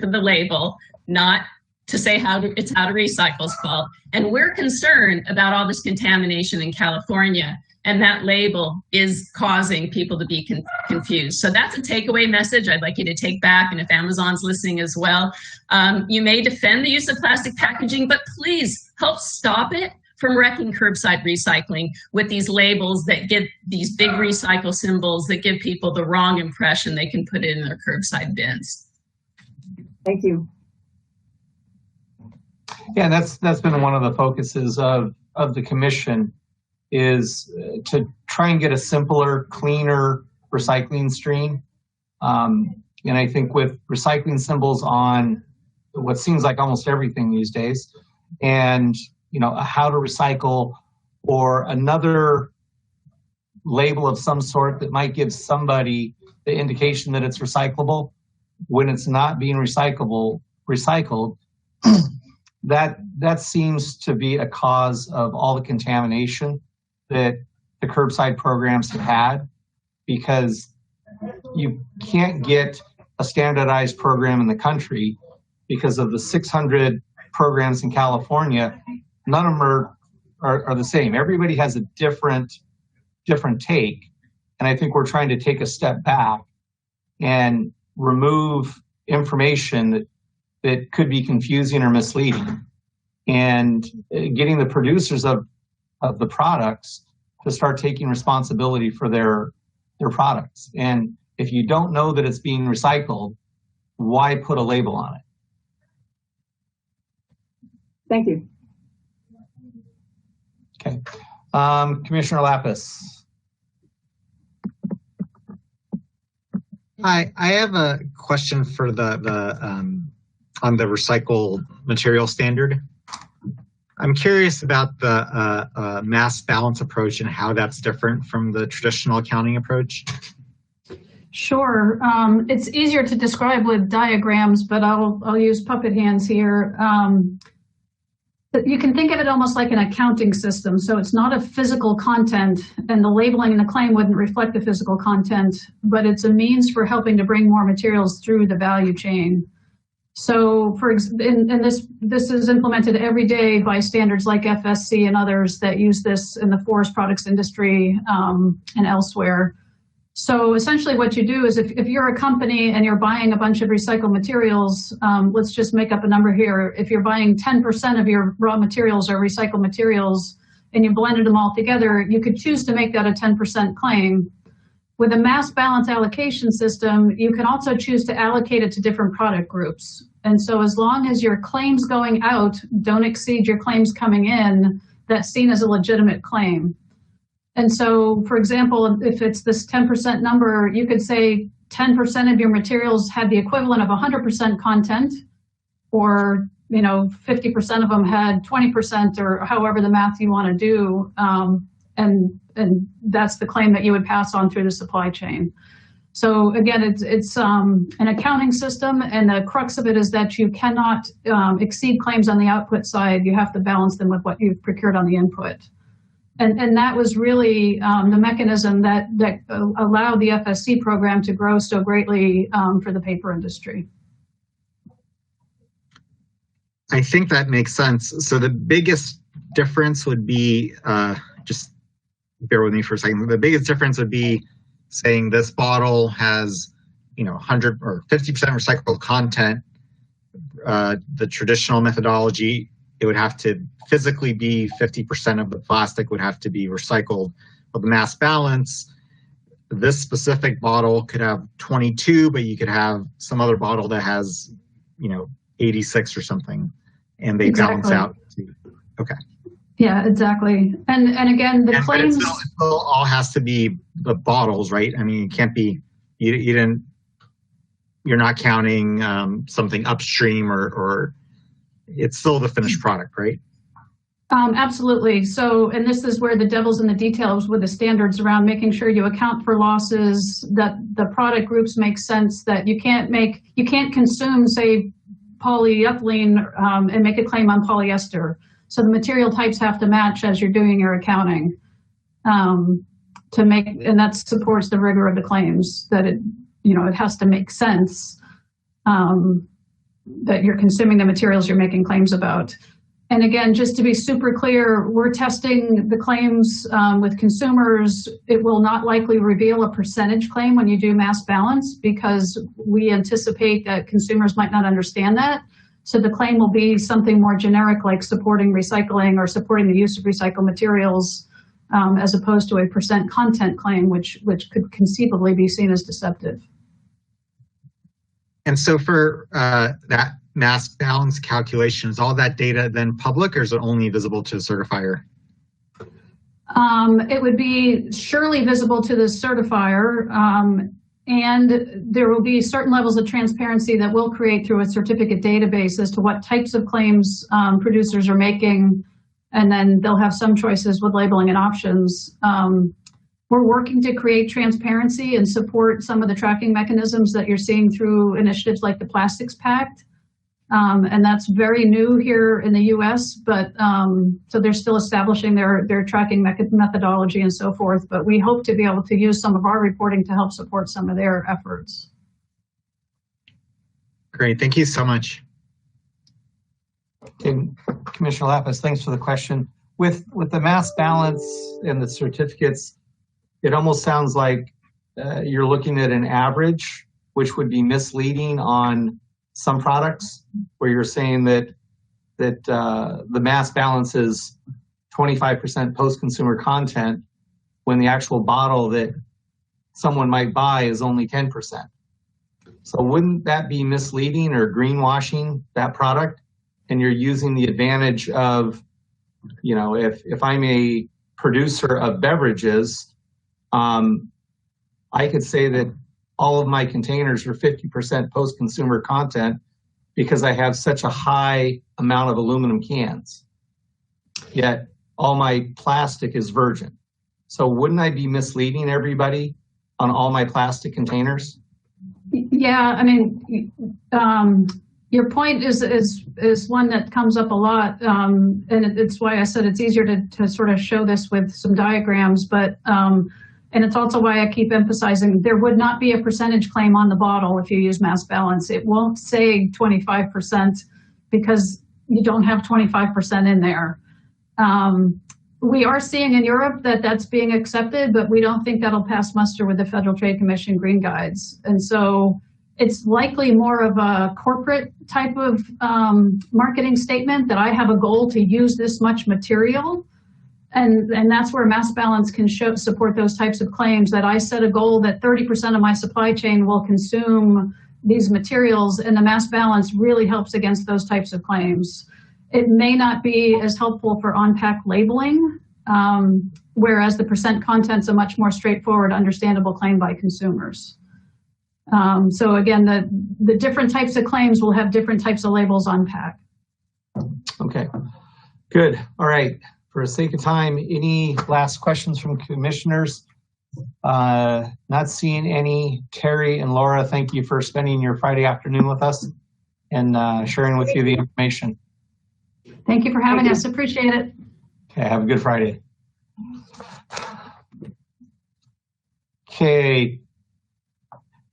of the label, not to say it's How to Recycle's fault. And we're concerned about all this contamination in California, and that label is causing people to be confused. So that's a takeaway message I'd like you to take back, and if Amazon's listening as well. You may defend the use of plastic packaging, but please help stop it from wrecking curbside recycling with these labels that give these big recycle symbols that give people the wrong impression they can put it in their curbside bins. Thank you. Yeah, that's been one of the focuses of the commission, is to try and get a simpler, cleaner recycling stream. And I think with recycling symbols on what seems like almost everything these days, and a How to Recycle or another label of some sort that might give somebody the indication that it's recyclable when it's not being recycled, that seems to be a cause of all the contamination that the curbside programs have had, because you can't get a standardized program in the country because of the 600 programs in California. None of them are the same. Everybody has a different take. And I think we're trying to take a step back and remove information that could be confusing or misleading, and getting the producers of the products to start taking responsibility for their products. And if you don't know that it's being recycled, why put a label on it? Thank you. Okay. Commissioner Lapis. Hi, I have a question for on the recycled material standard. I'm curious about the mass balance approach and how that's different from the traditional accounting approach. Sure. It's easier to describe with diagrams, but I'll use puppet hands here. You can think of it almost like an accounting system. So it's not a physical content, and the labeling in the claim wouldn't reflect the physical content, but it's a means for helping to bring more materials through the value chain. So this is implemented every day by standards like FSC and others that use this in the forest products industry and elsewhere. So essentially what you do is if you're a company and you're buying a bunch of recycled materials, let's just make up a number here. If you're buying 10% of your raw materials or recycled materials and you blended them all together, you could choose to make that a 10% claim. With a mass balance allocation system, you can also choose to allocate it to different product groups. And so as long as your claims going out don't exceed your claims coming in, that's seen as a legitimate claim. And so, for example, if it's this 10% number, you could say 10% of your materials had the equivalent of 100% content, or 50% of them had 20%, or however the math you want to do, and that's the claim that you would pass on through the supply chain. So again, it's an accounting system, and the crux of it is that you cannot exceed claims on the output side. You have to balance them with what you've procured on the input. And that was really the mechanism that allowed the FSC program to grow so greatly for the paper industry. I think that makes sense. So the biggest difference would be, just bear with me for a second, the biggest difference would be saying this bottle has 100 or 50% recyclable content. The traditional methodology, it would have to physically be 50% of the plastic would have to be recycled. With the mass balance, this specific bottle could have 22, but you could have some other bottle that has 86 or something, and they balance out. Okay. Yeah, exactly. And again, the claims. But it still all has to be the bottles, right? I mean, it can't be. You're not counting something upstream or it's still the finished product, right? Absolutely. So, and this is where the devil's in the details with the standards around making sure you account for losses, that the product groups make sense, that you can't consume, say, polyethylene and make a claim on polyester. So the material types have to match as you're doing your accounting and that supports the rigor of the claims, that it has to make sense that you're consuming the materials you're making claims about. And again, just to be super clear, we're testing the claims with consumers. It will not likely reveal a percentage claim when you do mass balance, because we anticipate that consumers might not understand that. So the claim will be something more generic, like supporting recycling or supporting the use of recycled materials, as opposed to a percent content claim, which could conceivably be seen as deceptive. And so for that mass balance calculation, is all that data then public, or is it only visible to the certifier? It would be surely visible to the certifier, and there will be certain levels of transparency that we'll create through a certificate database as to what types of claims producers are making, and then they'll have some choices with labeling and options. We're working to create transparency and support some of the tracking mechanisms that you're seeing through initiatives like the Plastics Pact. And that's very new here in the US, but so they're still establishing their tracking methodology and so forth, but we hope to be able to use some of our reporting to help support some of their efforts. Great, thank you so much. Okay, Commissioner Lapis, thanks for the question. With the mass balance and the certificates, it almost sounds like you're looking at an average, which would be misleading on some products, where you're saying that the mass balance is 25% post-consumer content, when the actual bottle that someone might buy is only 10%. So wouldn't that be misleading or greenwashing that product? And you're using the advantage of, if I'm a producer of beverages, I could say that all of my containers are 50% post-consumer content because I have such a high amount of aluminum cans. Yet all my plastic is virgin. So wouldn't I be misleading everybody on all my plastic containers? Yeah, I mean, your point is one that comes up a lot, and it's why I said it's easier to sort of show this with some diagrams, but and it's also why I keep emphasizing there would not be a percentage claim on the bottle if you use mass balance. It won't say 25% because you don't have 25% in there. We are seeing in Europe that that's being accepted, but we don't think that'll pass muster with the Federal Trade Commission green guides. And so it's likely more of a corporate type of marketing statement that I have a goal to use this much material. And that's where mass balance can support those types of claims, that I set a goal that 30% of my supply chain will consume these materials, and the mass balance really helps against those types of claims. It may not be as helpful for on-pack labeling, whereas the percent content's a much more straightforward, understandable claim by consumers. So again, the different types of claims will have different types of labels on pack. Okay, good. All right. For the sake of time, any last questions from commissioners? Not seeing any. Terry and Laura, thank you for spending your Friday afternoon with us and sharing with you the information. Thank you for having us. Appreciate it. Okay, have a good Friday. Okay,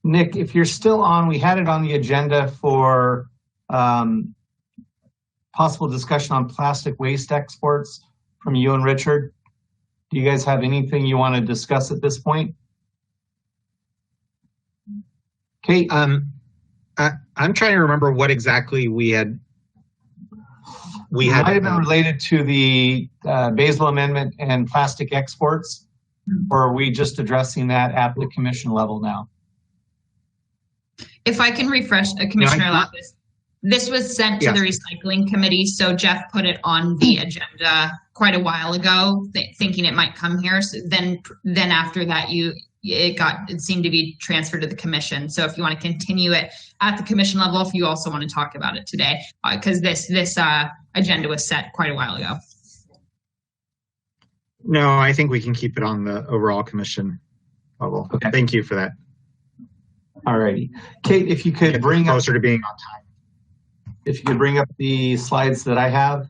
Nick, if you're still on, we had it on the agenda for possible discussion on plastic waste exports from you and Richard. Do you guys have anything you want to discuss at this point? Okay, I'm trying to remember what exactly we had. Might have been related to the Basel Amendment and plastic exports, or are we just addressing that at the commission level now? If I can refresh, Commissioner Lapis, this was sent to the recycling committee, so Jeff put it on the agenda quite a while ago, thinking it might come here. So then after that, it seemed to be transferred to the commission. So if you want to continue it at the commission level, if you also want to talk about it today, because this agenda was set quite a while ago. No, I think we can keep it on the overall commission level. Okay. Thank you for that. All righty. Kate, if you could bring closer to being on time. If you could bring up the slides that I have.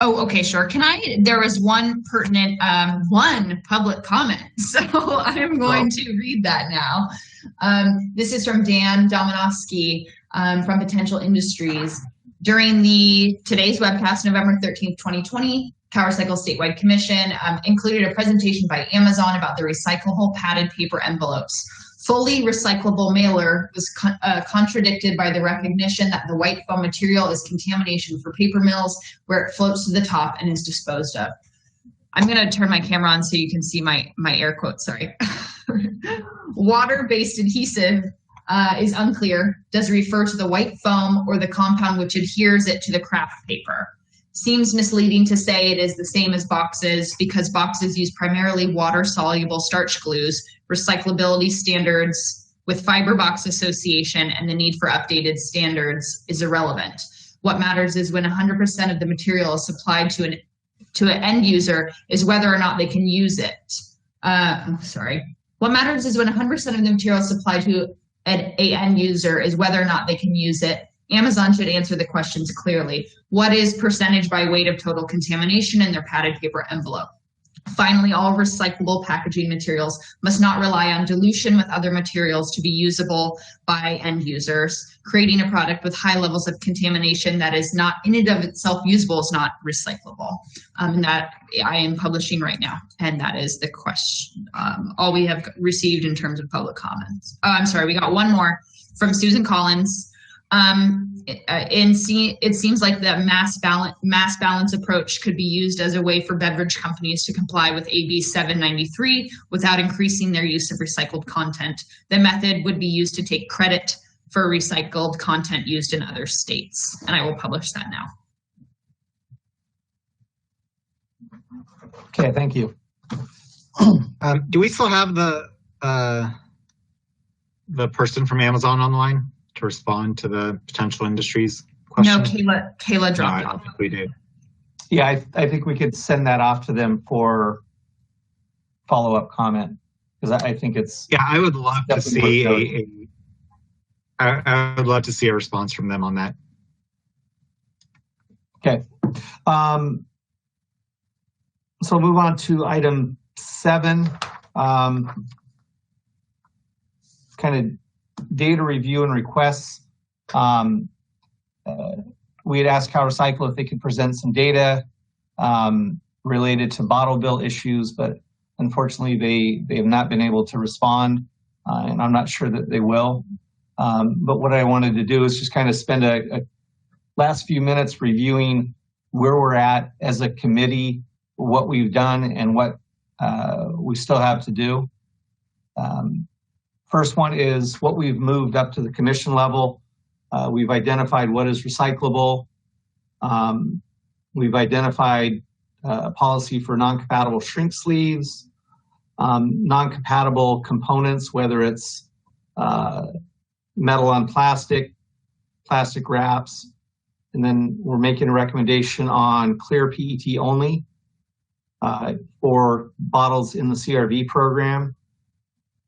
Oh, okay, sure. There was one pertinent, one public comment. So I'm going to read that now. This is from Dan Dominowski from Potential Industries. During today's webcast, November 13th, 2020, CowerCycle Statewide Commission included a presentation by Amazon about the recyclable padded paper envelopes. Fully recyclable mailer was contradicted by the recognition that the white foam material is contamination for paper mills, where it floats to the top and is disposed of. I'm going to turn my camera on so you can see my air quotes, sorry. Water-based adhesive is unclear. Does it refer to the white foam or the compound which adheres it to the craft paper? Seems misleading to say it is the same as boxes because boxes use primarily water-soluble starch glues. Recyclability standards with Fiber Box Association and the need for updated standards is irrelevant. What matters is when 100% of the material is supplied to an end user is whether or not they can use it. What matters is when 100% of the material is supplied to an end user is whether or not they can use it. Amazon should answer the questions clearly. What is percentage by weight of total contamination in their padded paper envelope? Finally, all recyclable packaging materials must not rely on dilution with other materials to be usable by end users. Creating a product with high levels of contamination that is not in and of itself usable is not recyclable. And that I am publishing right now. And that is the question, all we have received in terms of public comments. I'm sorry, we got one more from Susan Collins. It seems like the mass balance approach could be used as a way for beverage companies to comply with AB 793 without increasing their use of recycled content. The method would be used to take credit for recycled content used in other states, and I will publish that now. Okay, thank you. Do we still have the person from Amazon online to respond to the potential industries question? No, Kayla dropped I off. don't think we do. Yeah, I think we could send that off to them for follow-up comment, because I think it's... Yeah, I would love to see I would love to see a response from them on that. Okay. So we'll move on to item 7, kind of data review and requests. We had asked CalRecycle if they could present some data related to bottle bill issues, but unfortunately they have not been able to respond, and I'm not sure that they will. But what I wanted to do is just kind of spend a last few minutes reviewing where we're at as a committee, what we've done, and what we still have to do. First one is what we've moved up to the commission level. We've identified what is recyclable. We've identified a policy for non-compatible shrink sleeves, non-compatible components, whether it's metal on plastic, plastic wraps, and then we're making a recommendation on clear PET only for bottles in the CRV program.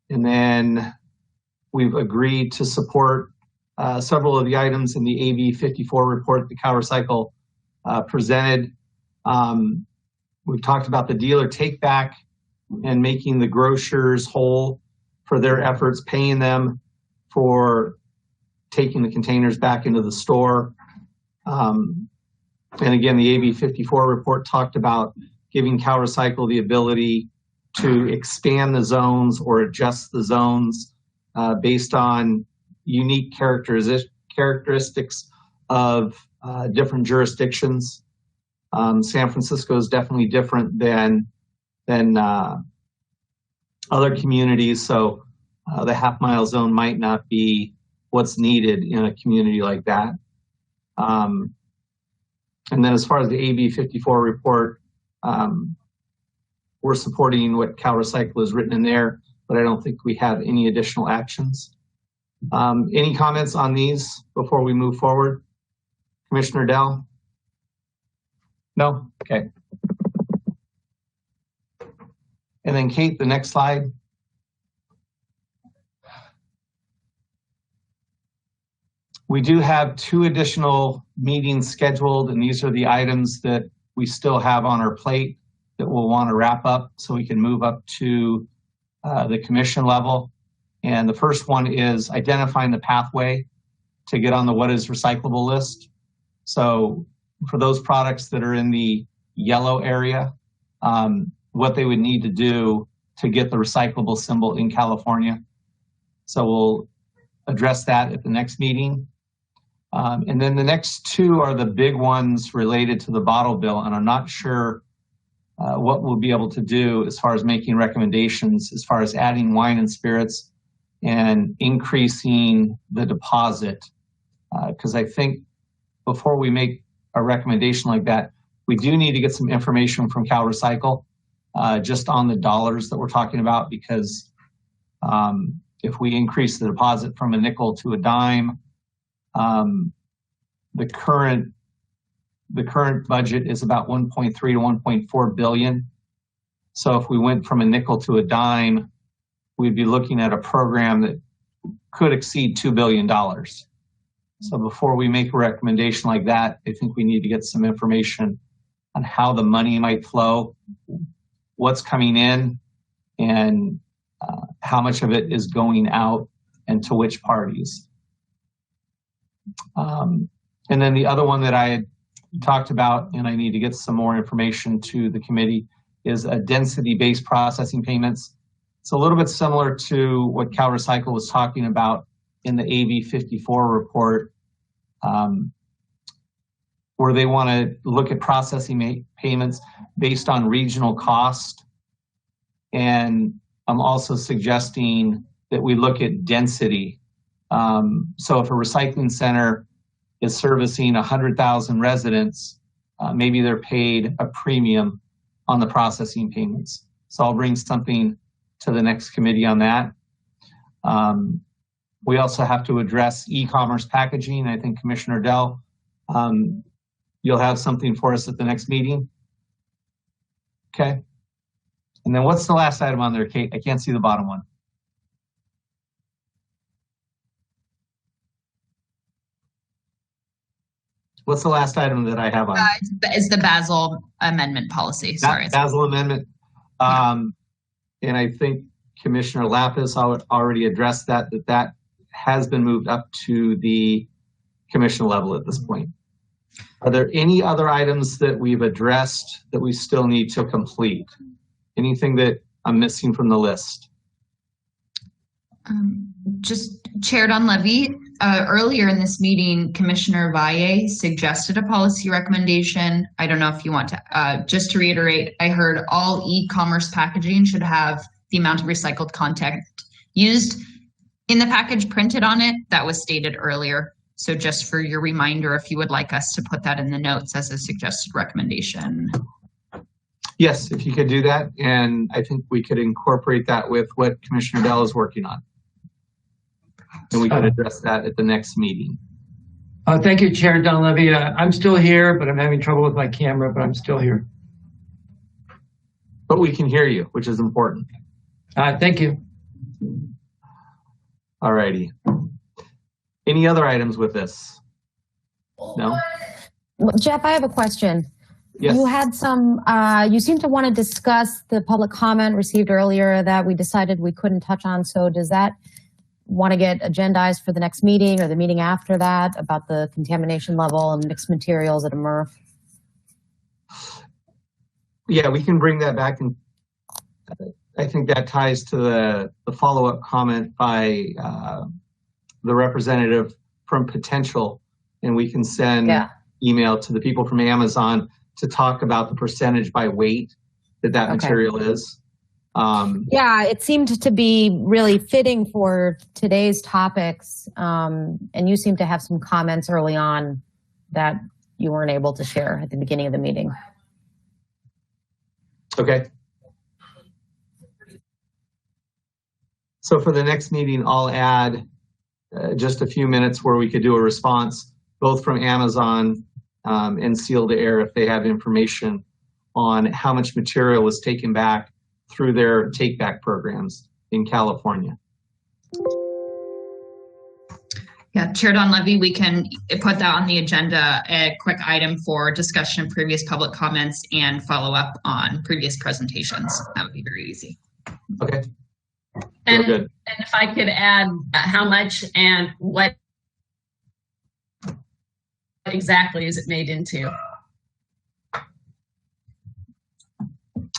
And then we've agreed to support several of the items in the AB 54 report that CalRecycle presented. We've talked about the dealer take back and making the grocers whole for their efforts, paying them for taking the containers back into the store. And again, the AB 54 report talked about giving CalRecycle the ability to expand the zones or adjust the zones based on unique characteristics of different jurisdictions. San Francisco is definitely different than other communities, so the half-mile zone might not be what's needed in a community like that. And then as far as the AB 54 report, we're supporting what CalRecycle has written in there, but I don't think we have any additional actions. Any comments on these before we move forward? Commissioner Dell? No? Okay. And then Kate, the next slide. We do have 2 additional meetings scheduled, and these are the items that we still have on our plate that we'll want to wrap up so we can move up to the commission level. And the first one is identifying the pathway to get on the what is recyclable list. So for those products that are in the yellow area, what they would need to do to get the recyclable symbol in California. So we'll address that at the next meeting. And then the next 2 are the big ones related to the bottle bill, and I'm not sure what we'll be able to do as far as making recommendations, as far as adding wine and spirits and increasing the deposit. Because I think before we make a recommendation like that, we do need to get some information from CalRecycle just on the dollars that we're talking about, because if we increase the deposit from a nickel to a dime, the current budget is about 1.3 to 1.4 billion. So if we went from a nickel to a dime, we'd be looking at a program that could exceed $2 billion. So before we make a recommendation like that, I think we need to get some information on how the money might flow, what's coming in, and how much of it is going out and to which parties. And then the other one that I had talked about, and I need to get some more information to the committee, is a density-based processing payments. It's a little bit similar to what CalRecycle was talking about in the AB 54 report, where they want to look at processing payments based on regional cost. And I'm also suggesting that we look at density. So if a recycling center is servicing 100,000 residents, maybe they're paid a premium on the processing payments. So I'll bring something to the next committee on that. We also have to address e-commerce packaging. I think Commissioner Dell, you'll have something for us at the next meeting. Okay. And then what's the last item on there, Kate? I can't see the bottom one. What's the last item that I have on? It's the Basel amendment policy. Sorry. Basel amendment. And I think Commissioner Lapis already addressed that has been moved up to the commission level at this point. Are there any other items that we've addressed that we still need to complete? Anything that I'm missing from the list? Just Chair Dunleavy, earlier in this meeting, Commissioner Valle suggested a policy recommendation. I don't know if you want to, just to reiterate, I heard all e-commerce packaging should have the amount of recycled content used in the package printed on it. That was stated earlier. So just for your reminder, if you would like us to put that in the notes as a suggested recommendation. Yes, if you could do that. And I think we could incorporate that with what Commissioner Dell is working on. And we can address that at the next meeting. Thank you, Chair Dunleavy. I'm still here, but I'm having trouble with my camera, but I'm still here. But we can hear you, which is important. Thank you. All righty. Any other items with this? No? Well, Jeff, I have a question. Yes. You had some, you seem to want to discuss the public comment received earlier that we decided we couldn't touch on. So does that want to get agendized for the next meeting or the meeting after that about the contamination level and mixed materials at a MRF? Yeah, we can bring that back. And I think that ties to the follow-up comment by the representative from Potential. And we can send email to the people from Amazon to talk about the percentage by weight that material is. Yeah, it seemed to be really fitting for today's topics. And you seem to have some comments early on that you weren't able to share at the beginning of the meeting. Okay. So for the next meeting, I'll add just a few minutes where we could do a response, both from Amazon and Sealed Air if they have information on how much material was taken back through their take-back programs in California. Yeah, Chair Dunleavy, we can put that on the agenda, a quick item for discussion of previous public comments and follow up on previous presentations. That would be very easy. Okay. And if I could add how much and what exactly is it made into?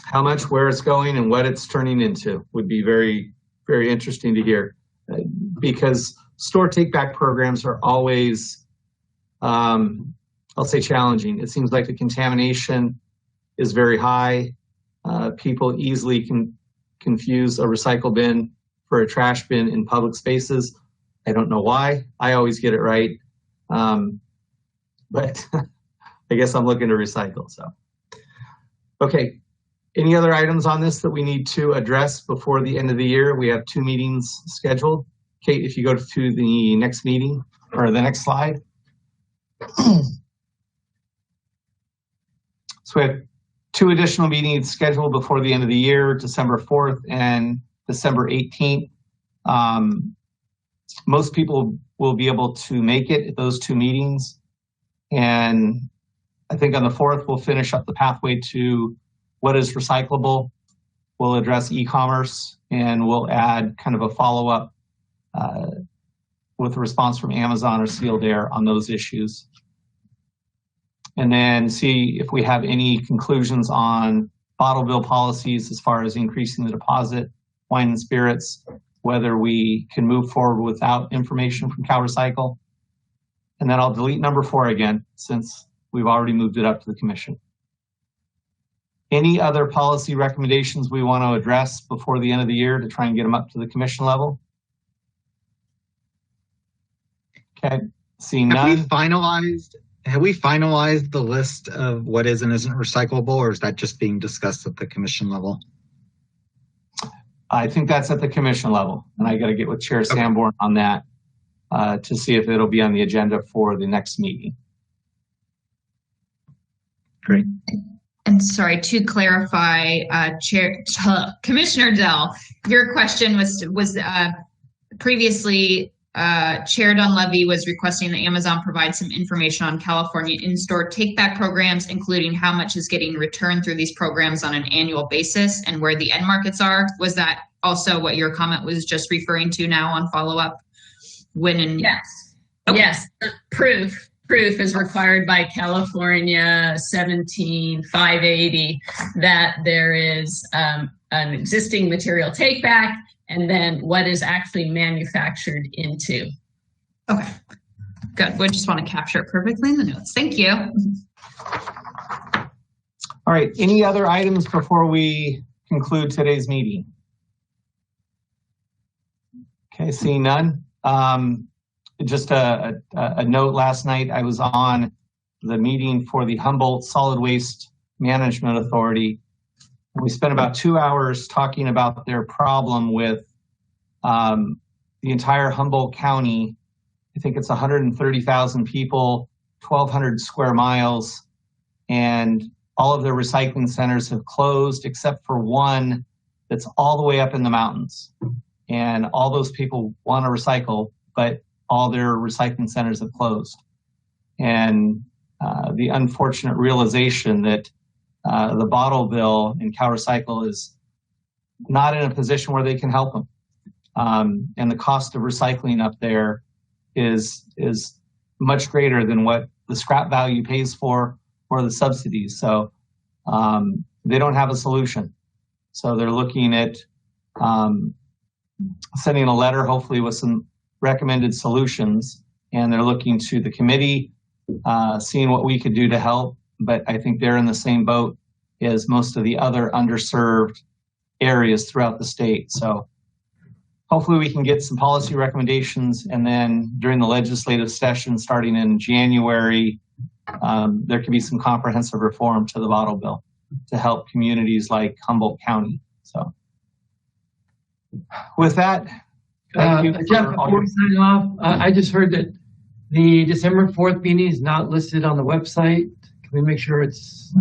How much, where it's going, and what it's turning into would be very, very interesting to hear. Because store take-back programs are always, I'll say challenging. It seems like the contamination is very high. People easily can confuse a recycle bin for a trash bin in public spaces. I don't know why. I always get it right. But I guess I'm looking to recycle, so. Okay, any other items on this that we need to address before the end of the year? We have 2 meetings scheduled. Kate, if you go to the next meeting or the next slide. So we have 2 additional meetings scheduled before the end of the year, December 4th and December 18th. Most people will be able to make it at those 2 meetings. And I think on the 4th, we'll finish up the pathway to what is recyclable. We'll address e-commerce and we'll add kind of a follow-up with a response from Amazon or Sealed Air on those issues. And then see if we have any conclusions on bottle bill policies as far as increasing the deposit, wine and spirits, whether we can move forward without information from CalRecycle. And then I'll delete number 4 again, since we've already moved it up to the commission. Any other policy recommendations we want to address before the end of the year to try and get them up to the commission level? Okay, seeing none. Have we finalized the list of what is and isn't recyclable, or is that just being discussed at the commission level? I think that's at the commission level, and I got to get with Chair Sanborn on that to see if it'll be on the agenda for the next meeting. Great. And sorry, to clarify, Commissioner Dell, your question was previously Chair Dunleavy was requesting that Amazon provide some information on California in-store take-back programs, including how much is getting returned through these programs on an annual basis and where the end markets are. Was that also what your comment was just referring to now on follow-up? Yes. Okay. Yes. Proof is required by California 17580 that there is an existing material take back and then what is actually manufactured into. Okay, good. We just want to capture it perfectly in the notes. Thank you. All right, any other items before we conclude today's meeting? Okay, seeing none. Just a note, last night I was on the meeting for the Humboldt Solid Waste Management Authority. We spent about 2 hours talking about their problem with the entire Humboldt County. I think it's 130,000 people, 1,200 square miles, and all of their recycling centers have closed except for one that's all the way up in the mountains. And all those people want to recycle, but all their recycling centers have closed. And the unfortunate realization that the bottle bill in CalRecycle is not in a position where they can help them. And the cost of recycling up there is much greater than what the scrap value pays for or the subsidies. So they don't have a solution. So they're looking at sending a letter, hopefully with some recommended solutions, and they're looking to the committee, seeing what we could do to help. But I think they're in the same boat as most of the other underserved areas throughout the state. So hopefully we can get some policy recommendations, and then during the legislative session starting in January, there could be some comprehensive reform to the bottle bill to help communities like Humboldt County. So with that, thank you. Jeff, before we sign off, I just heard that the December 4th meeting is not listed on the website. Can we make sure it's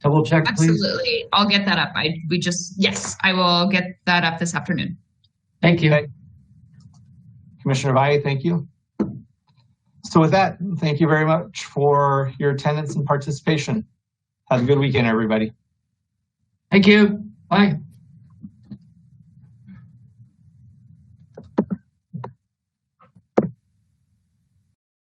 double checked, please? Absolutely. I'll get that up. Yes, I will get that up this afternoon. Thank you. Okay. Commissioner Valle, thank you. So with that, thank you very much for your attendance and participation. Have a good weekend, everybody. Thank you. Bye.